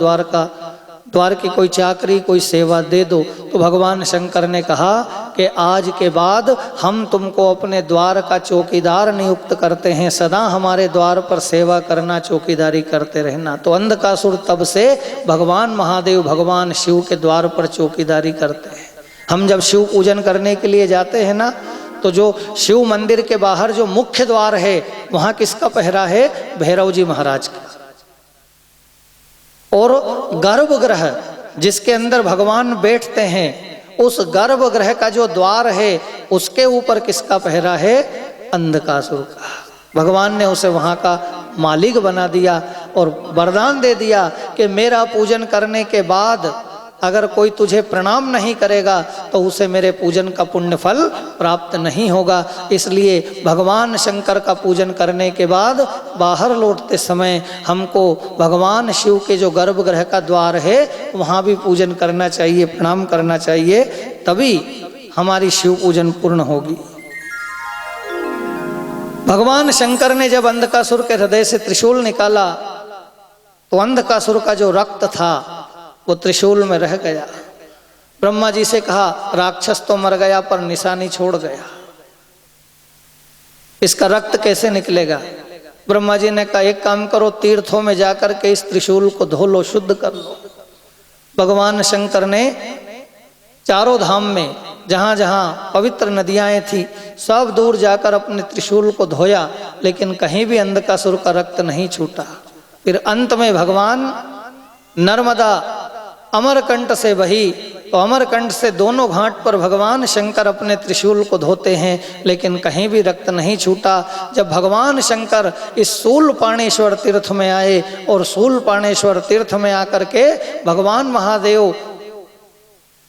द्वार की कोई चाकरी कोई सेवा दे दो। तो भगवान शंकर ने कहा कि आज के बाद हम तुमको अपने द्वार का चौकीदार नियुक्त करते हैं, सदा हमारे द्वार पर सेवा करना, चौकीदारी करते रहना। तो अंधकासुर तब से भगवान महादेव भगवान शिव के द्वार पर चौकीदारी करते हैं। हम जब शिव पूजन करने के लिए जाते हैं ना, तो जो शिव मंदिर के बाहर जो मुख्य द्वार है वहां किसका पहरा है? भैरव जी महाराज का। और गर्भगृह जिसके अंदर भगवान बैठते हैं, उस गर्भगृह का जो द्वार है उसके ऊपर किसका पहरा है? अंधकासुर का। भगवान ने उसे वहां का मालिक बना दिया और वरदान दे दिया कि मेरा पूजन करने के बाद अगर कोई तुझे प्रणाम नहीं करेगा तो उसे मेरे पूजन का पुण्य फल प्राप्त नहीं होगा। इसलिए भगवान शंकर का पूजन करने के बाद बाहर लौटते समय हमको भगवान शिव के जो गर्भगृह का द्वार है वहाँ भी पूजन करना चाहिए, प्रणाम करना चाहिए, तभी हमारी शिव पूजन पूर्ण होगी। भगवान शंकर ने जब अंधकासुर के हृदय से त्रिशूल निकाला तो अंधकासुर का जो रक्त था वो त्रिशूल में रह गया। ब्रह्मा जी से कहा राक्षस तो मर गया पर निशानी छोड़ गया, इसका रक्त कैसे निकलेगा? ब्रह्मा जी ने कहा एक काम करो, तीर्थों में जाकर के इस त्रिशूल को धो लो, शुद्ध कर लो। भगवान शंकर ने चारों धाम में जहां जहां पवित्र नदियां थी सब दूर जाकर अपने त्रिशूल को धोया, लेकिन कहीं भी अंधकासुर का रक्त नहीं छूटा। फिर अंत में भगवान नर्मदा अमरकंट से बही, तो अमरकंट से दोनों घाट पर भगवान शंकर अपने त्रिशूल को धोते हैं, लेकिन कहीं भी रक्त नहीं छूटा। जब भगवान शंकर इस शूलपाणेश्वर तीर्थ में आए और शूलपाणेश्वर तीर्थ में आकर के भगवान महादेव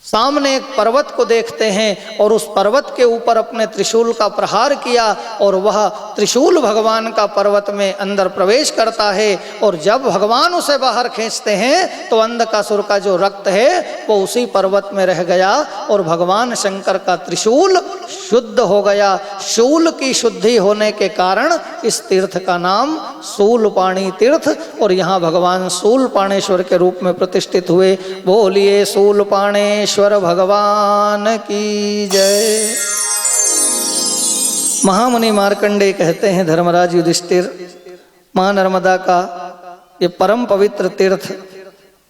सामने एक पर्वत को देखते हैं और उस पर्वत के ऊपर अपने त्रिशूल का प्रहार किया और वह त्रिशूल भगवान का पर्वत में अंदर प्रवेश करता है। और जब भगवान उसे बाहर खींचते हैं तो अंधकासुर का जो रक्त है वो उसी पर्वत में रह गया और भगवान शंकर का त्रिशूल शुद्ध हो गया। शूल की शुद्धि होने के कारण इस तीर्थ का नाम शूलपाणी तीर्थ, और यहाँ भगवान शूलपाणेश्वर के रूप में प्रतिष्ठित हुए। बोलिए शूलपाणेश्वर भगवान की जय। महामुनि मार्कंडेय कहते हैं धर्मराज युधिष्ठिर, मां नर्मदा का ये परम पवित्र तीर्थ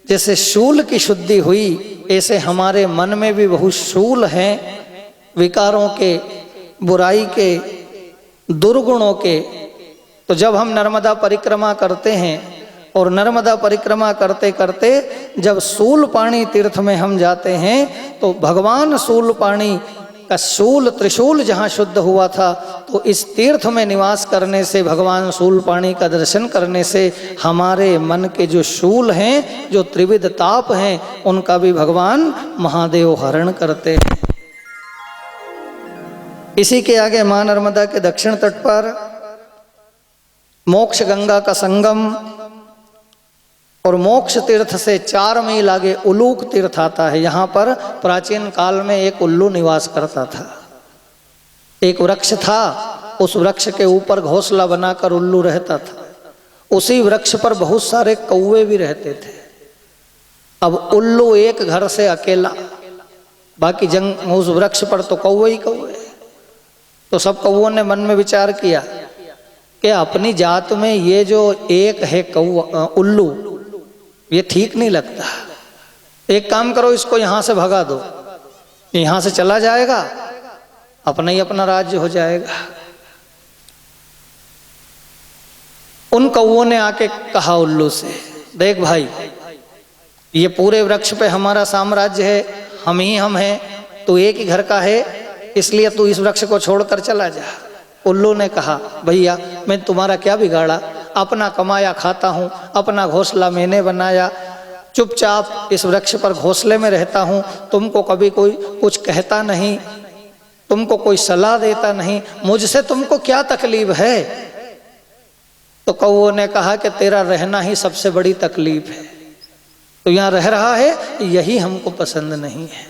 जैसे शूल की शुद्धि हुई, ऐसे हमारे मन में भी बहुत शूल हैं, विकारों के, बुराई के, दुर्गुणों के, तो जब हम नर्मदा परिक्रमा करते हैं और नर्मदा परिक्रमा करते करते जब शूलपाणी तीर्थ में हम जाते हैं तो भगवान शूलपाणी का शूल त्रिशूल जहाँ शुद्ध हुआ था, तो इस तीर्थ में निवास करने से, भगवान शूलपाणी का दर्शन करने से हमारे मन के जो शूल हैं, जो त्रिविध ताप हैं, उनका भी भगवान महादेव हरण करते हैं। इसी के आगे माँ नर्मदा के दक्षिण तट पर मोक्ष गंगा का संगम और मोक्ष तीर्थ से 4 मील आगे उलूक तीर्थ आता है। यहाँ पर प्राचीन काल में एक उल्लू निवास करता था। एक वृक्ष था, उस वृक्ष के ऊपर घोंसला बनाकर उल्लू रहता था। उसी वृक्ष पर बहुत सारे कौवे भी रहते थे। अब उल्लू एक घर से अकेला, बाकी जंग उस वृक्ष पर तो कौवे ही कौवे। तो सब कौवों ने मन में विचार किया कि अपनी जात में ये जो एक है कौवा उल्लू, ये ठीक नहीं लगता। एक काम करो, इसको यहां से भगा दो, यहां से चला जाएगा, अपना ही अपना राज्य हो जाएगा। उन कौवों ने आके कहा उल्लू से, देख भाई, ये पूरे वृक्ष पे हमारा साम्राज्य है, हम ही हम हैं, तू एक ही घर का है, इसलिए तू इस वृक्ष को छोड़कर चला जा। उल्लू ने कहा, भैया मैं तुम्हारा क्या बिगाड़ा, अपना कमाया खाता हूँ, अपना घोंसला मैंने बनाया, चुपचाप इस वृक्ष पर घोंसले में रहता हूँ, तुमको कभी कोई कुछ कहता नहीं, तुमको कोई सलाह देता नहीं, मुझसे तुमको क्या तकलीफ है। तो कौवों ने कहा कि तेरा रहना ही सबसे बड़ी तकलीफ है, तो यहाँ रह रहा है, यही हमको पसंद नहीं है,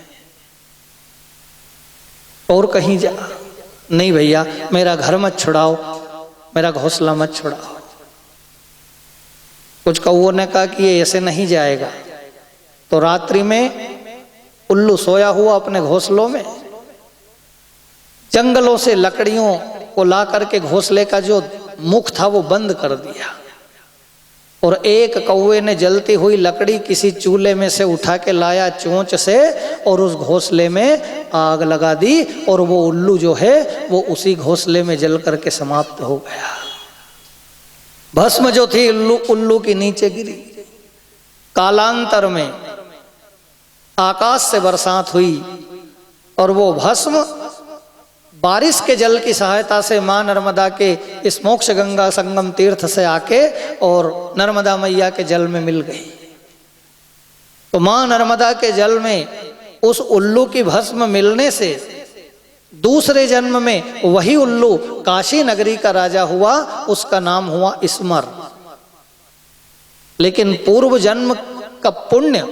और कहीं जा। नहीं भैया, मेरा घर मत छुड़ाओ, मेरा घोंसला मत छुड़ाओ। कुछ कौवों ने कहा कि ये ऐसे नहीं जाएगा। तो रात्रि में उल्लू सोया हुआ अपने घोंसलों में, जंगलों से लकड़ियों को ला करके घोंसले का जो मुख था वो बंद कर दिया, और एक कौवे ने जलती हुई लकड़ी किसी चूल्हे में से उठा के लाया चोंच से, और उस घोंसले में आग लगा दी, और वो उल्लू जो है वो उसी घोंसले में जल करके समाप्त हो गया। भस्म जो थी उल्लू की नीचे गिरी। कालांतर में आकाश से बरसात हुई, और वो भस्म बारिश के जल की सहायता से माँ नर्मदा के इस मोक्ष गंगा संगम तीर्थ से आके और नर्मदा मैया के जल में मिल गई। तो माँ नर्मदा के जल में उस उल्लू की भस्म मिलने से दूसरे जन्म में वही उल्लू काशी नगरी का राजा हुआ, उसका नाम हुआ स्मर। लेकिन पूर्व जन्म का पुण्य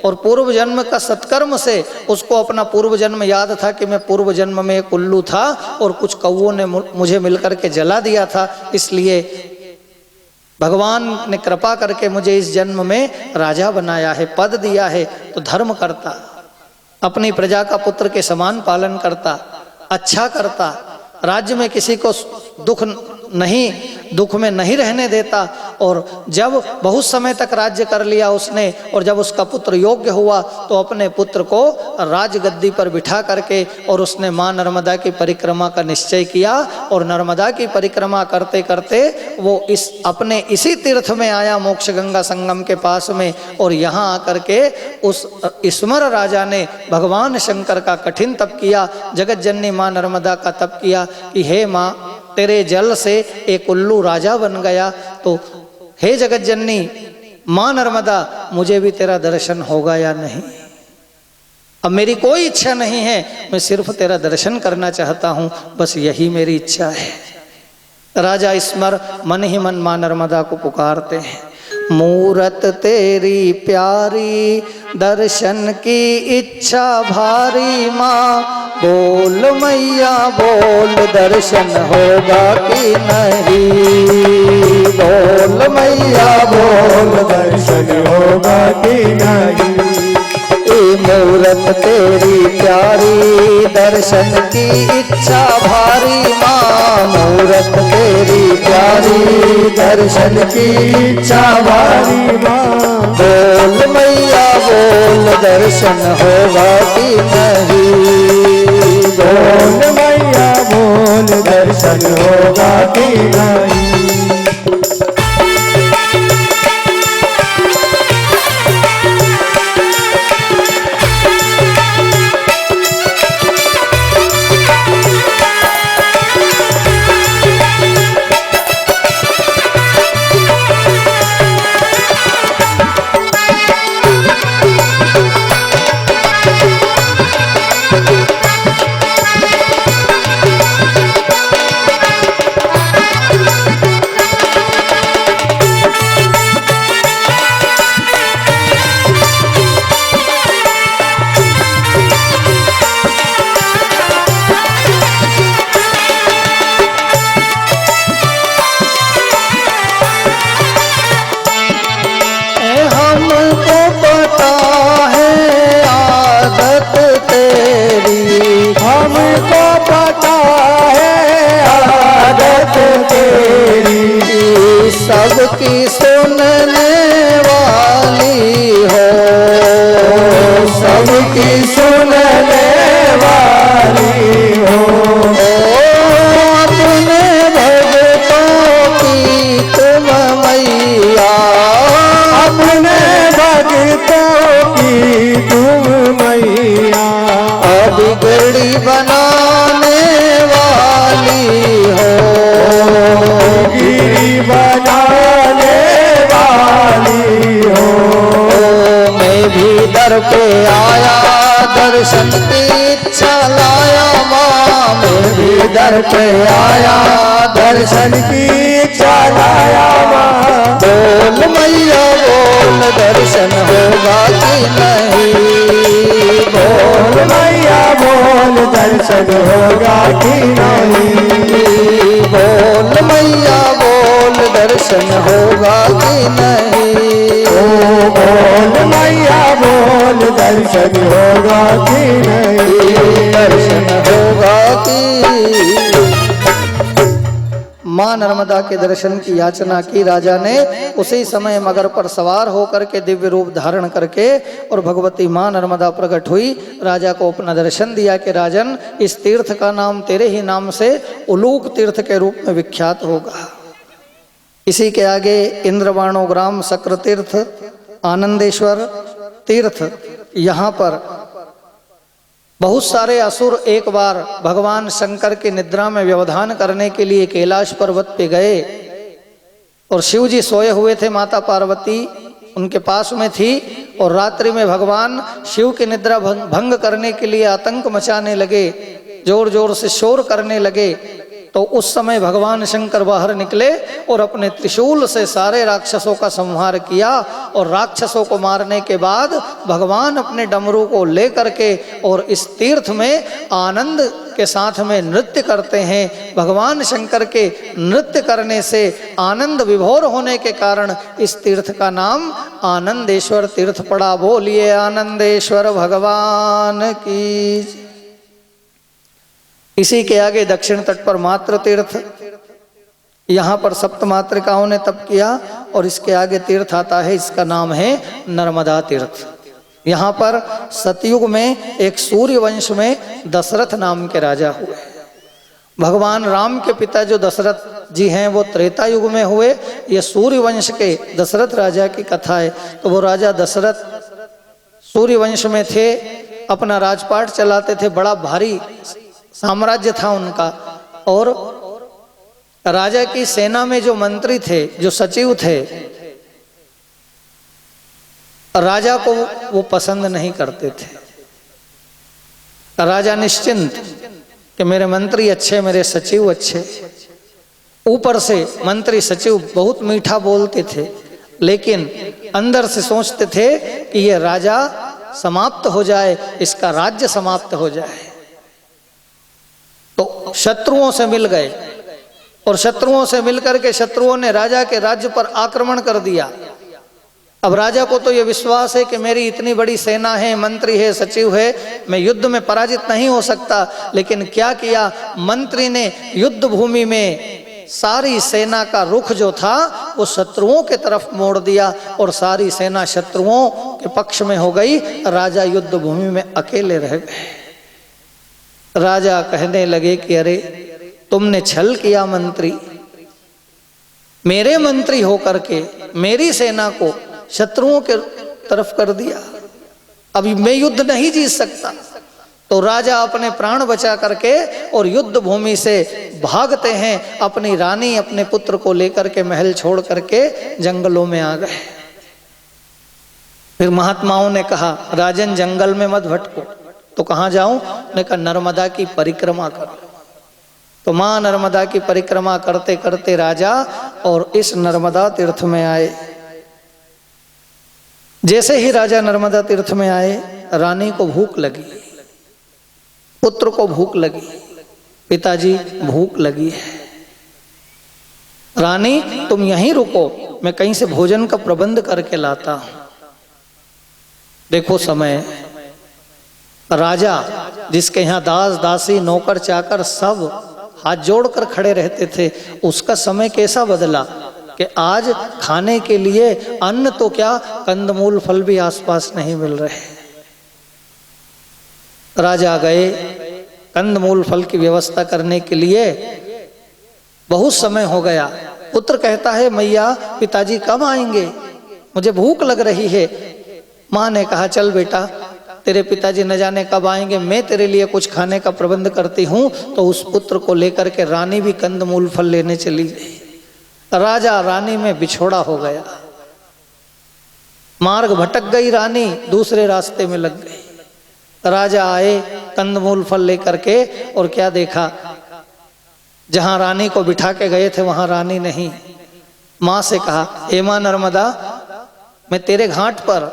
और पूर्व जन्म का सत्कर्म से उसको अपना पूर्व जन्म याद था कि मैं पूर्व जन्म में एक उल्लू था और कुछ कौवों ने मुझे मिलकर के जला दिया था, इसलिए भगवान ने कृपा करके मुझे इस जन्म में राजा बनाया है, पद दिया है। तो धर्म करता, अपनी प्रजा का पुत्र के समान पालन करता, अच्छा करता, राज्य में किसी को दुख में नहीं रहने देता। और जब बहुत समय तक राज्य कर लिया उसने, और जब उसका पुत्र योग्य हुआ तो अपने पुत्र को राजगद्दी पर बिठा करके और उसने माँ नर्मदा की परिक्रमा का निश्चय किया। और नर्मदा की परिक्रमा करते करते वो अपने इसी तीर्थ में आया, मोक्ष गंगा संगम के पास में, और यहाँ आकर के उस स्मर राजा ने भगवान शंकर का कठिन तप किया, जगत जननी माँ नर्मदा का तप किया कि हे माँ, तेरे जल से एक उल्लू राजा बन गया, तो हे जगत जननी माँ नर्मदा, मुझे भी तेरा दर्शन होगा या नहीं। अब मेरी कोई इच्छा नहीं है, मैं सिर्फ तेरा दर्शन करना चाहता हूँ, बस यही मेरी इच्छा है। राजा स्मर मन ही मन माँ नर्मदा को पुकारते हैं, मूरत तेरी प्यारी, दर्शन की इच्छा भारी माँ, बोल मैया बोल, दर्शन होगा कि नहीं। बोल मैया बोल, दर्शन होगा कि नहीं। मूरत तेरी प्यारी, दर्शन की इच्छा भारी माँ, मूरत तेरी प्यारी, दर्शन की इच्छा भारी माँ, बोल मैया बोल, दर्शन होगा कि नहीं। बोल मैया बोल, दर्शन होगा कि नहीं। की सुनने वाली हो। अपने भक्तों की तुम मैया, अपने भक्तों की तुम मैया, बिगड़ी बनाने वाली हो। गिरी बनाने वाली हो। मैं भी दर पे आया, दर्शन की इच्छा लाया माँ। मैं भी दर पे आया, दर्शन की इच्छा लाया माँ। बोल मैया बोल, दर्शन होगा कि नहीं। बोल मैया बोल, दर्शन होगा कि नहीं। बोल मैया बोल, दर्शन होगा कि नहीं। ओ बोल मैया बोल, दर्शन होगा कि नहीं। दर्शन होगा कि। मां नर्मदा के दर्शन की याचना की राजा ने। उसी समय मगर पर सवार होकर के दिव्य रूप धारण करके और भगवती मां नर्मदा प्रकट हुई। राजा को अपना दर्शन दिया कि राजन, इस तीर्थ का नाम तेरे ही नाम से उलूक तीर्थ के रूप में विख्यात होगा। इसी के आगे इंद्रवाणो ग्राम सक्र तीर्थ, आनंदेश्वर तीर्थ। यहाँ पर बहुत सारे असुर एक बार भगवान शंकर की निद्रा में व्यवधान करने के लिए कैलाश पर्वत पे गए और शिव जी सोए हुए थे, माता पार्वती उनके पास में थी और रात्रि में भगवान शिव की निद्रा भंग करने के लिए आतंक मचाने लगे, जोर जोर से शोर करने लगे। तो उस समय भगवान शंकर बाहर निकले और अपने त्रिशूल से सारे राक्षसों का संहार किया और राक्षसों को मारने के बाद भगवान अपने डमरू को लेकर के और इस तीर्थ में आनंद के साथ में नृत्य करते हैं। भगवान शंकर के नृत्य करने से आनंद विभोर होने के कारण इस तीर्थ का नाम आनंदेश्वर तीर्थ पड़ा। बोलिए आनंदेश्वर भगवान की। इसी के आगे दक्षिण तट पर मात्र तीर्थ, यहाँ पर सप्त मातृकाओं ने तप किया और इसके आगे तीर्थ आता है, इसका नाम है नर्मदा तीर्थ। यहाँ पर सतयुग में एक सूर्य वंश में दशरथ नाम के राजा हुए। भगवान राम के पिता जो दशरथ जी हैं वो त्रेता युग में हुए। ये सूर्य वंश के दशरथ राजा की कथा है। तो वो राजा दशरथ सूर्य वंश में थे, अपना राजपाट चलाते थे, बड़ा भारी साम्राज्य था उनका। और राजा की सेना में जो मंत्री थे, जो सचिव थे, राजा को वो पसंद नहीं करते थे। राजा निश्चिंत कि मेरे मंत्री अच्छे, मेरे सचिव अच्छे। ऊपर से मंत्री सचिव बहुत मीठा बोलते थे, लेकिन अंदर से सोचते थे कि ये राजा समाप्त हो जाए, इसका राज्य समाप्त हो जाए। तो शत्रुओं से मिल गए और शत्रुओं से मिलकर के शत्रुओं ने राजा के राज्य पर आक्रमण कर दिया। अब राजा को तो ये विश्वास है कि मेरी इतनी बड़ी सेना है, मंत्री है, सचिव है, मैं युद्ध में पराजित नहीं हो सकता। लेकिन क्या किया, मंत्री ने युद्ध भूमि में सारी सेना का रुख जो था वो शत्रुओं के तरफ मोड़ दिया और सारी सेना शत्रुओं के पक्ष में हो गई। राजा युद्ध भूमि में अकेले रह गए। राजा कहने लगे कि अरे तुमने छल किया मंत्री, मेरे मंत्री होकर के मेरी सेना को शत्रुओं के तरफ कर दिया, अभी मैं युद्ध नहीं जीत सकता। तो राजा अपने प्राण बचा करके और युद्ध भूमि से भागते हैं, अपनी रानी अपने पुत्र को लेकर के महल छोड़ करके जंगलों में आ गए। फिर महात्माओं ने कहा राजन जंगल में मत भटको। तो कहाँ जाऊं? ने कहा नर्मदा की परिक्रमा करो। तो मां नर्मदा की परिक्रमा करते करते राजा और इस नर्मदा तीर्थ में आए। जैसे ही राजा नर्मदा तीर्थ में आए, रानी को भूख लगी, पुत्र को भूख लगी, पिताजी भूख लगी है। रानी तुम यहीं रुको, मैं कहीं से भोजन का प्रबंध करके लाता हूं। देखो समय, राजा जिसके यहाँ दास दासी नौकर चाकर सब हाथ जोड़कर खड़े रहते थे, उसका समय कैसा बदला कि आज खाने के लिए अन्न तो क्या, कंदमूल फल भी आसपास नहीं मिल रहे। राजा गए कंदमूल फल की व्यवस्था करने के लिए। बहुत समय हो गया। पुत्र कहता है मैया पिताजी कब आएंगे, मुझे भूख लग रही है। माँ ने कहा चल बेटा, तेरे पिताजी न जाने कब आएंगे, मैं तेरे लिए कुछ खाने का प्रबंध करती हूँ। तो उस पुत्र को लेकर के रानी भी कंदमूल फल लेने चली गई। राजा रानी में बिछोड़ा हो गया, मार्ग भटक गई रानी, दूसरे रास्ते में लग गई। राजा आए कंदमूल फल लेकर के, और क्या देखा, जहां रानी को बिठा के गए थे वहां रानी नहीं। माँ से कहा हे माँ नर्मदा, मैं तेरे घाट पर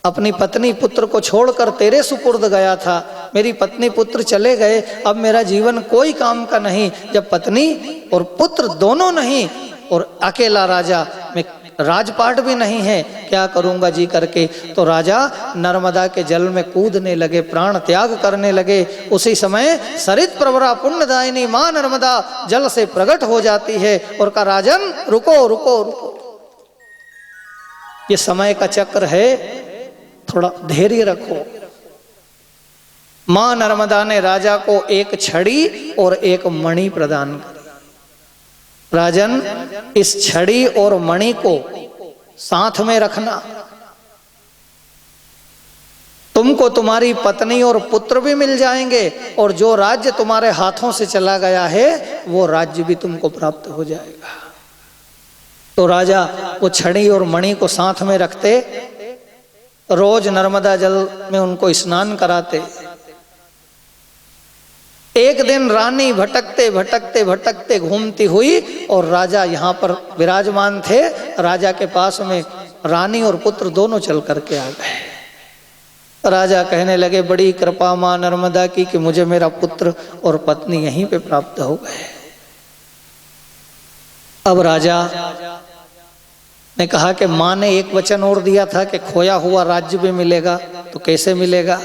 अपनी पत्नी पुत्र को छोड़कर तेरे सुपुर्द गया था, मेरी पत्नी पुत्र चले गए, अब मेरा जीवन कोई काम का नहीं। जब पत्नी और पुत्र दोनों नहीं और अकेला राजा, मैं राजपाट भी नहीं है, क्या करूंगा जी करके। तो राजा नर्मदा के जल में कूदने लगे, प्राण त्याग करने लगे। उसी समय सरित प्रवरा पुण्यदायिनी मां नर्मदा जल से प्रकट हो जाती है और कहा राजन रुको रुको रुको, ये समय का चक्र है, थोड़ा धैर्य रखो। मां नर्मदा ने राजा को एक छड़ी और एक मणि प्रदान की। राजन इस छड़ी और मणि को साथ में रखना, तुमको तुम्हारी पत्नी और पुत्र भी मिल जाएंगे, और जो राज्य तुम्हारे हाथों से चला गया है वो राज्य भी तुमको प्राप्त हो जाएगा। तो राजा वो छड़ी और मणि को साथ में रखते, रोज नर्मदा जल में उनको स्नान कराते। एक दिन रानी भटकते भटकते भटकते घूमती हुई और राजा यहाँ पर विराजमान थे। राजा के पास में रानी और पुत्र दोनों चल करके आ गए। राजा कहने लगे बड़ी कृपा मां नर्मदा की कि मुझे मेरा पुत्र और पत्नी यहीं पे प्राप्त हो गए। अब राजा ने कहा कि माँ ने एक वचन और दिया था कि खोया हुआ राज्य भी मिलेगा, तो कैसे मिलेगा।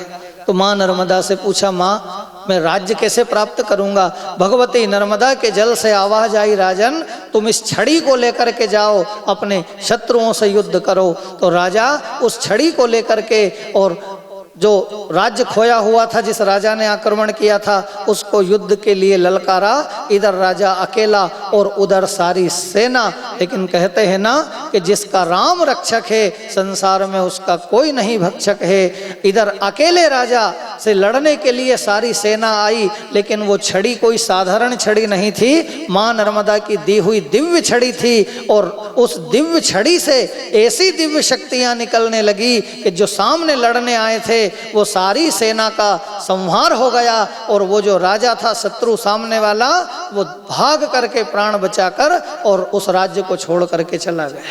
तो माँ नर्मदा से पूछा माँ मैं राज्य कैसे प्राप्त करूंगा। भगवती नर्मदा के जल से आवाज आई राजन तुम इस छड़ी को लेकर के जाओ, अपने शत्रुओं से युद्ध करो। तो राजा उस छड़ी को लेकर के, और जो राज्य खोया हुआ था जिस राजा ने आक्रमण किया था उसको युद्ध के लिए ललकारा। इधर राजा अकेला और उधर सारी सेना। लेकिन कहते हैं ना कि जिसका राम रक्षक है संसार में उसका कोई नहीं भक्षक है। इधर अकेले राजा से लड़ने के लिए सारी सेना आई, लेकिन वो छड़ी कोई साधारण छड़ी नहीं थी, मां नर्मदा की दी हुई दिव्य छड़ी थी। और उस दिव्य छड़ी से ऐसी दिव्य शक्तियां निकलने लगी कि जो सामने लड़ने आए थे वो सारी सेना का संहार हो गया। और वो जो राजा था शत्रु सामने वाला, वो भाग करके प्राण बचाकर और उस राज्य को छोड़ करके चला गया।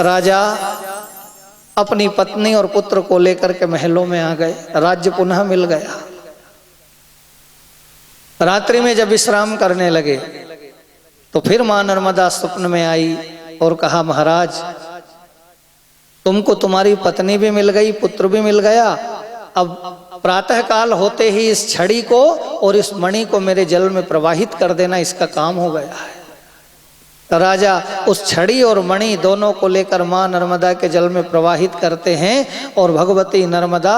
राजा अपनी पत्नी और पुत्र को लेकर के महलों में आ गए, राज्य पुनः मिल गया। रात्रि में जब विश्राम करने लगे तो फिर मां नर्मदा स्वप्न में आई और कहा महाराज तुमको तुम्हारी पत्नी भी मिल गई, पुत्र भी मिल गया। अब प्रातः काल होते ही इस छड़ी को और इस मणि को मेरे जल में प्रवाहित कर देना, इसका काम हो गया है। राजा उस छड़ी और मणि दोनों को लेकर मां नर्मदा के जल में प्रवाहित करते हैं। और भगवती नर्मदा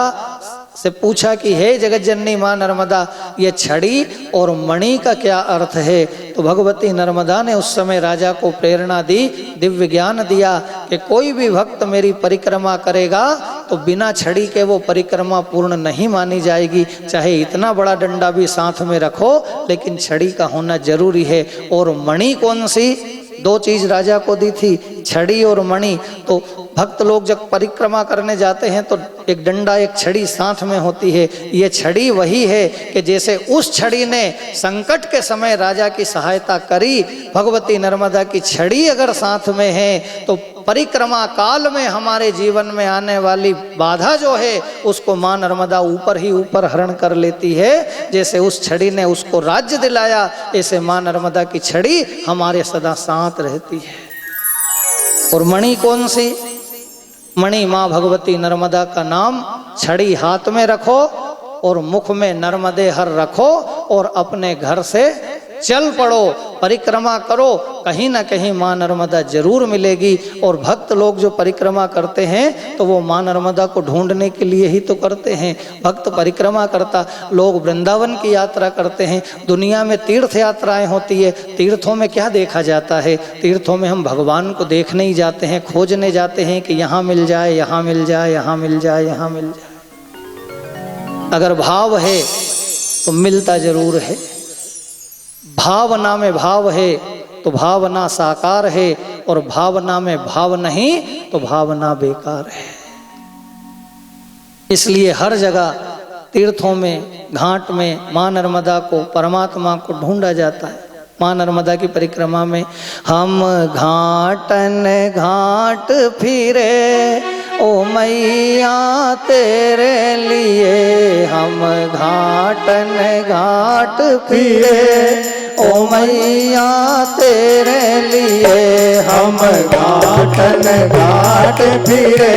से पूछा कि हे जगत जननी मां नर्मदा, ये छड़ी और मणि का क्या अर्थ है। तो भगवती नर्मदा ने उस समय राजा को प्रेरणा दी, दिव्य ज्ञान दिया कि कोई भी भक्त मेरी परिक्रमा करेगा तो बिना छड़ी के वो परिक्रमा पूर्ण नहीं मानी जाएगी। चाहे इतना बड़ा डंडा भी साथ में रखो, लेकिन छड़ी का होना जरूरी है। और मणि कौन सी, दो चीज राजा को दी थी, छड़ी और मणि। तो भक्त लोग जब परिक्रमा करने जाते हैं तो एक डंडा एक छड़ी साथ में होती है। ये छड़ी वही है कि जैसे उस छड़ी ने संकट के समय राजा की सहायता करी, भगवती नर्मदा की छड़ी अगर साथ में है तो परिक्रमा काल में हमारे जीवन में आने वाली बाधा जो है उसको मां नर्मदा ऊपर ही ऊपर हरण कर लेती है। जैसे उस छड़ी ने उसको राज्य दिलाया, ऐसे मां नर्मदा की छड़ी हमारे सदा साथ रहती है। और मणि कौन सी, मणि मां भगवती नर्मदा का नाम। छड़ी हाथ में रखो और मुख में नर्मदे हर रखो और अपने घर से चल पड़ो, परिक्रमा करो, कहीं ना कहीं माँ नर्मदा जरूर मिलेगी। और भक्त लोग जो परिक्रमा करते हैं तो वो माँ नर्मदा को ढूंढने के लिए ही तो करते हैं। भक्त परिक्रमा करता, लोग वृंदावन की यात्रा करते हैं। दुनिया में तीर्थ यात्राएं होती है, तीर्थों में क्या देखा जाता है? तीर्थों में हम भगवान को देखने ही जाते हैं, खोजने जाते हैं कि यहाँ मिल जाए, यहाँ मिल जाए, यहाँ मिल जाए, यहाँ मिल जाए। अगर भाव है तो मिलता जरूर है। भावना में भाव है तो भावना साकार है, और भावना में भाव नहीं तो भावना बेकार है। इसलिए हर जगह तीर्थों में, घाट में माँ नर्मदा को, परमात्मा को ढूंढा जाता है। माँ नर्मदा की परिक्रमा में हम घाटन घाट फिरे ओ मैया तेरे लिए, हम घाटन घाट फिरे ओ मैया तेरे लिए, हम घाटन घाट फिरे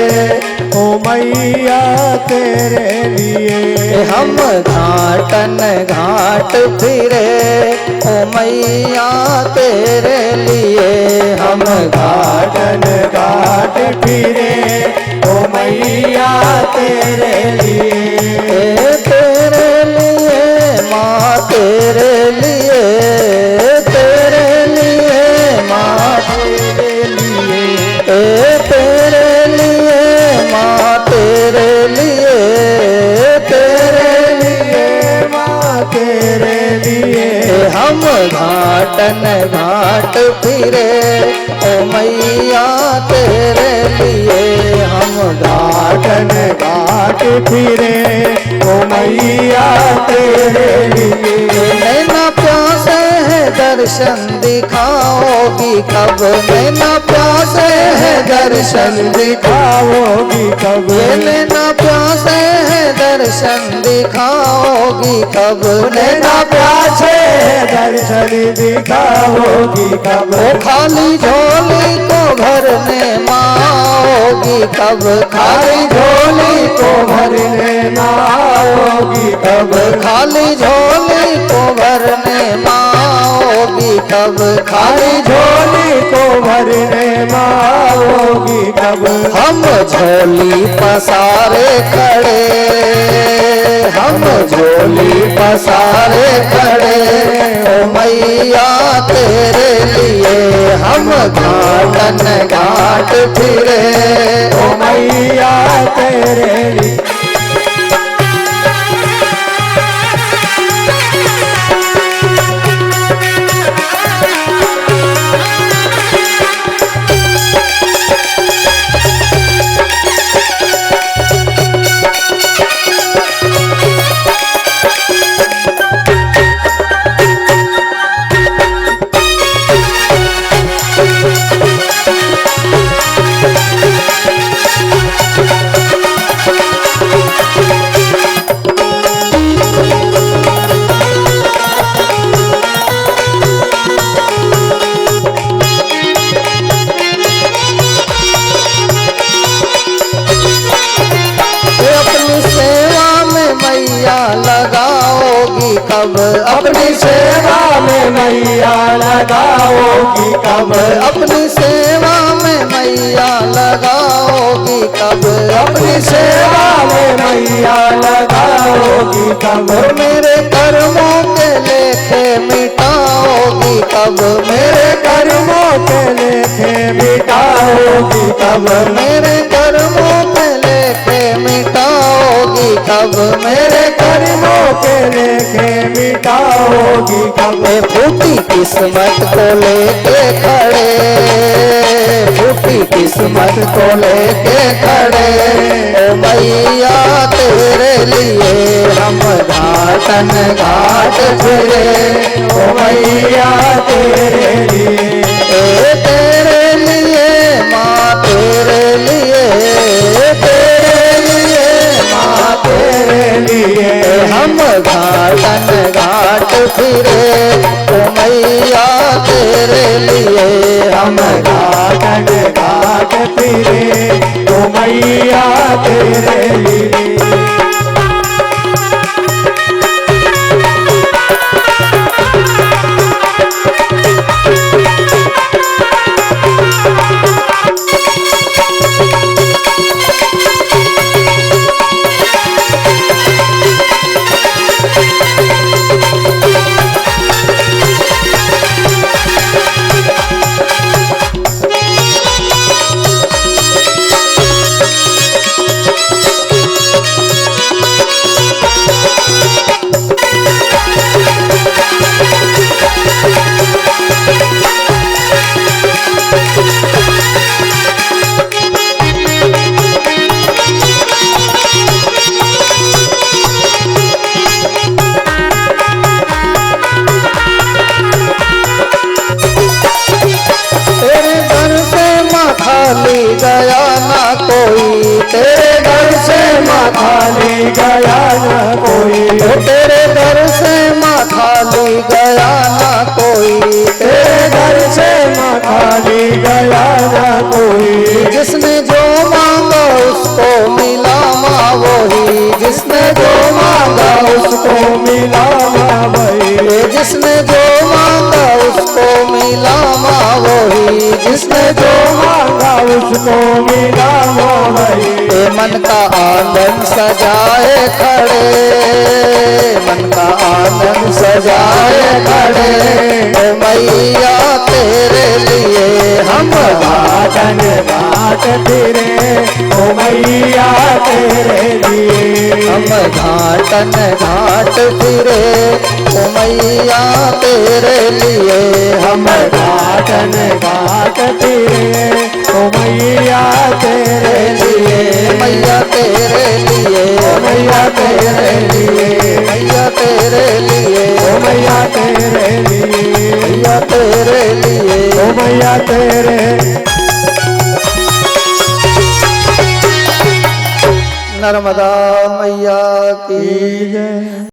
ओ मैया तेरे लिए। हम घाटन घाट फिरे ओ मैया तेरे लिए, हम घाटन घाट फिरे ओ मैया तेरे लिए। तेरे लिए माँ, तेरे लिए, तेरे लिए माँ, तेरे लिए, तेरे लिए माँ, तेरे लिए, तेरे लिए माँ तेरे लिए। हम घाटन घाट फिरे ओ मैया तेरे लिए, हम घाटन घाट फिरे ओ मैया तेरे लिए। नैना प्यासे है दर्शन दिखाओगी कब, नैना प्यासे है दर्शन दिखाओगी कब, ये नैना प्यासे है दर्शन दिखाओगी कब, नैना प्यासे दर्शन दिखाओगी कब। वो खाली झोली को भरने माओगी कब, खाली झोली को भरने माओगी कब, खाली झोली को भरने माओगी कब, खाली झोली को भरने माओगी कब। हम झोली पसारे खड़े, हम झोली पसारे खड़े ओ मैया तेरे लिए, हम घाटन घाट फिरे ओ मैया तेरे लिए। लगाओगी कब, अपनी सेवा में मैया लगाओगी कब, अपनी सेवा में मैया लगाओगी कब, अपनी सेवा में मैया लगाओगी कब। मेरे कर्मों के लेखे मिटाओगी कब, मेरे कर्मों के लेखे मिटाओगी कब, मेरे कर्मों के लेखे मिटाओगी कब, मेरे कर्मों के लेखे मिटाओगी कब। फूटी किस्मत को लेके खड़े, फूटी किस्मत को लेके खड़े ओ मैया तेरे लिए, हम घाटन घाट फिरे ओ मैया तेरे लिए। तेरे लिए माँ, तेरे लिए, तेरे लिए माँ, तेरे लिए। हम घाटन घाट फिरे ओ मैया तेरे लिए, हम घाटन घाट फिरे ओ मैया तेरे लिए। गया ना कोई, तेरे दर से माँ खाली गया ना कोई। जिसने जो मांगा उसको मिला माँ वही, जिसने जो मांगा उसको मिला माँ वही। जिसने जो मांगा उसको मिला माँ वही, जिसने जो मांगा उसको मिला माँ वही। मन का आंगन सजाए खड़े, मन का आंगन सजाए खड़े, मैया तेरे लिए हम घाटन घाट फिरे, ओ मैया तेरे लिए हम घाटन घाट फिरे, ओ मैया तेरे लिए हम घाटन घाट फिरे, ओ मैया तेरे लिए, मैया तेरे लिए, ओ मैया तेरे लिए, मैया तेरे लिए, ओ मैया तेरे लिए, मैया तेरे लिए, ओ मैया तेरे। नर्मदा मैया की जय।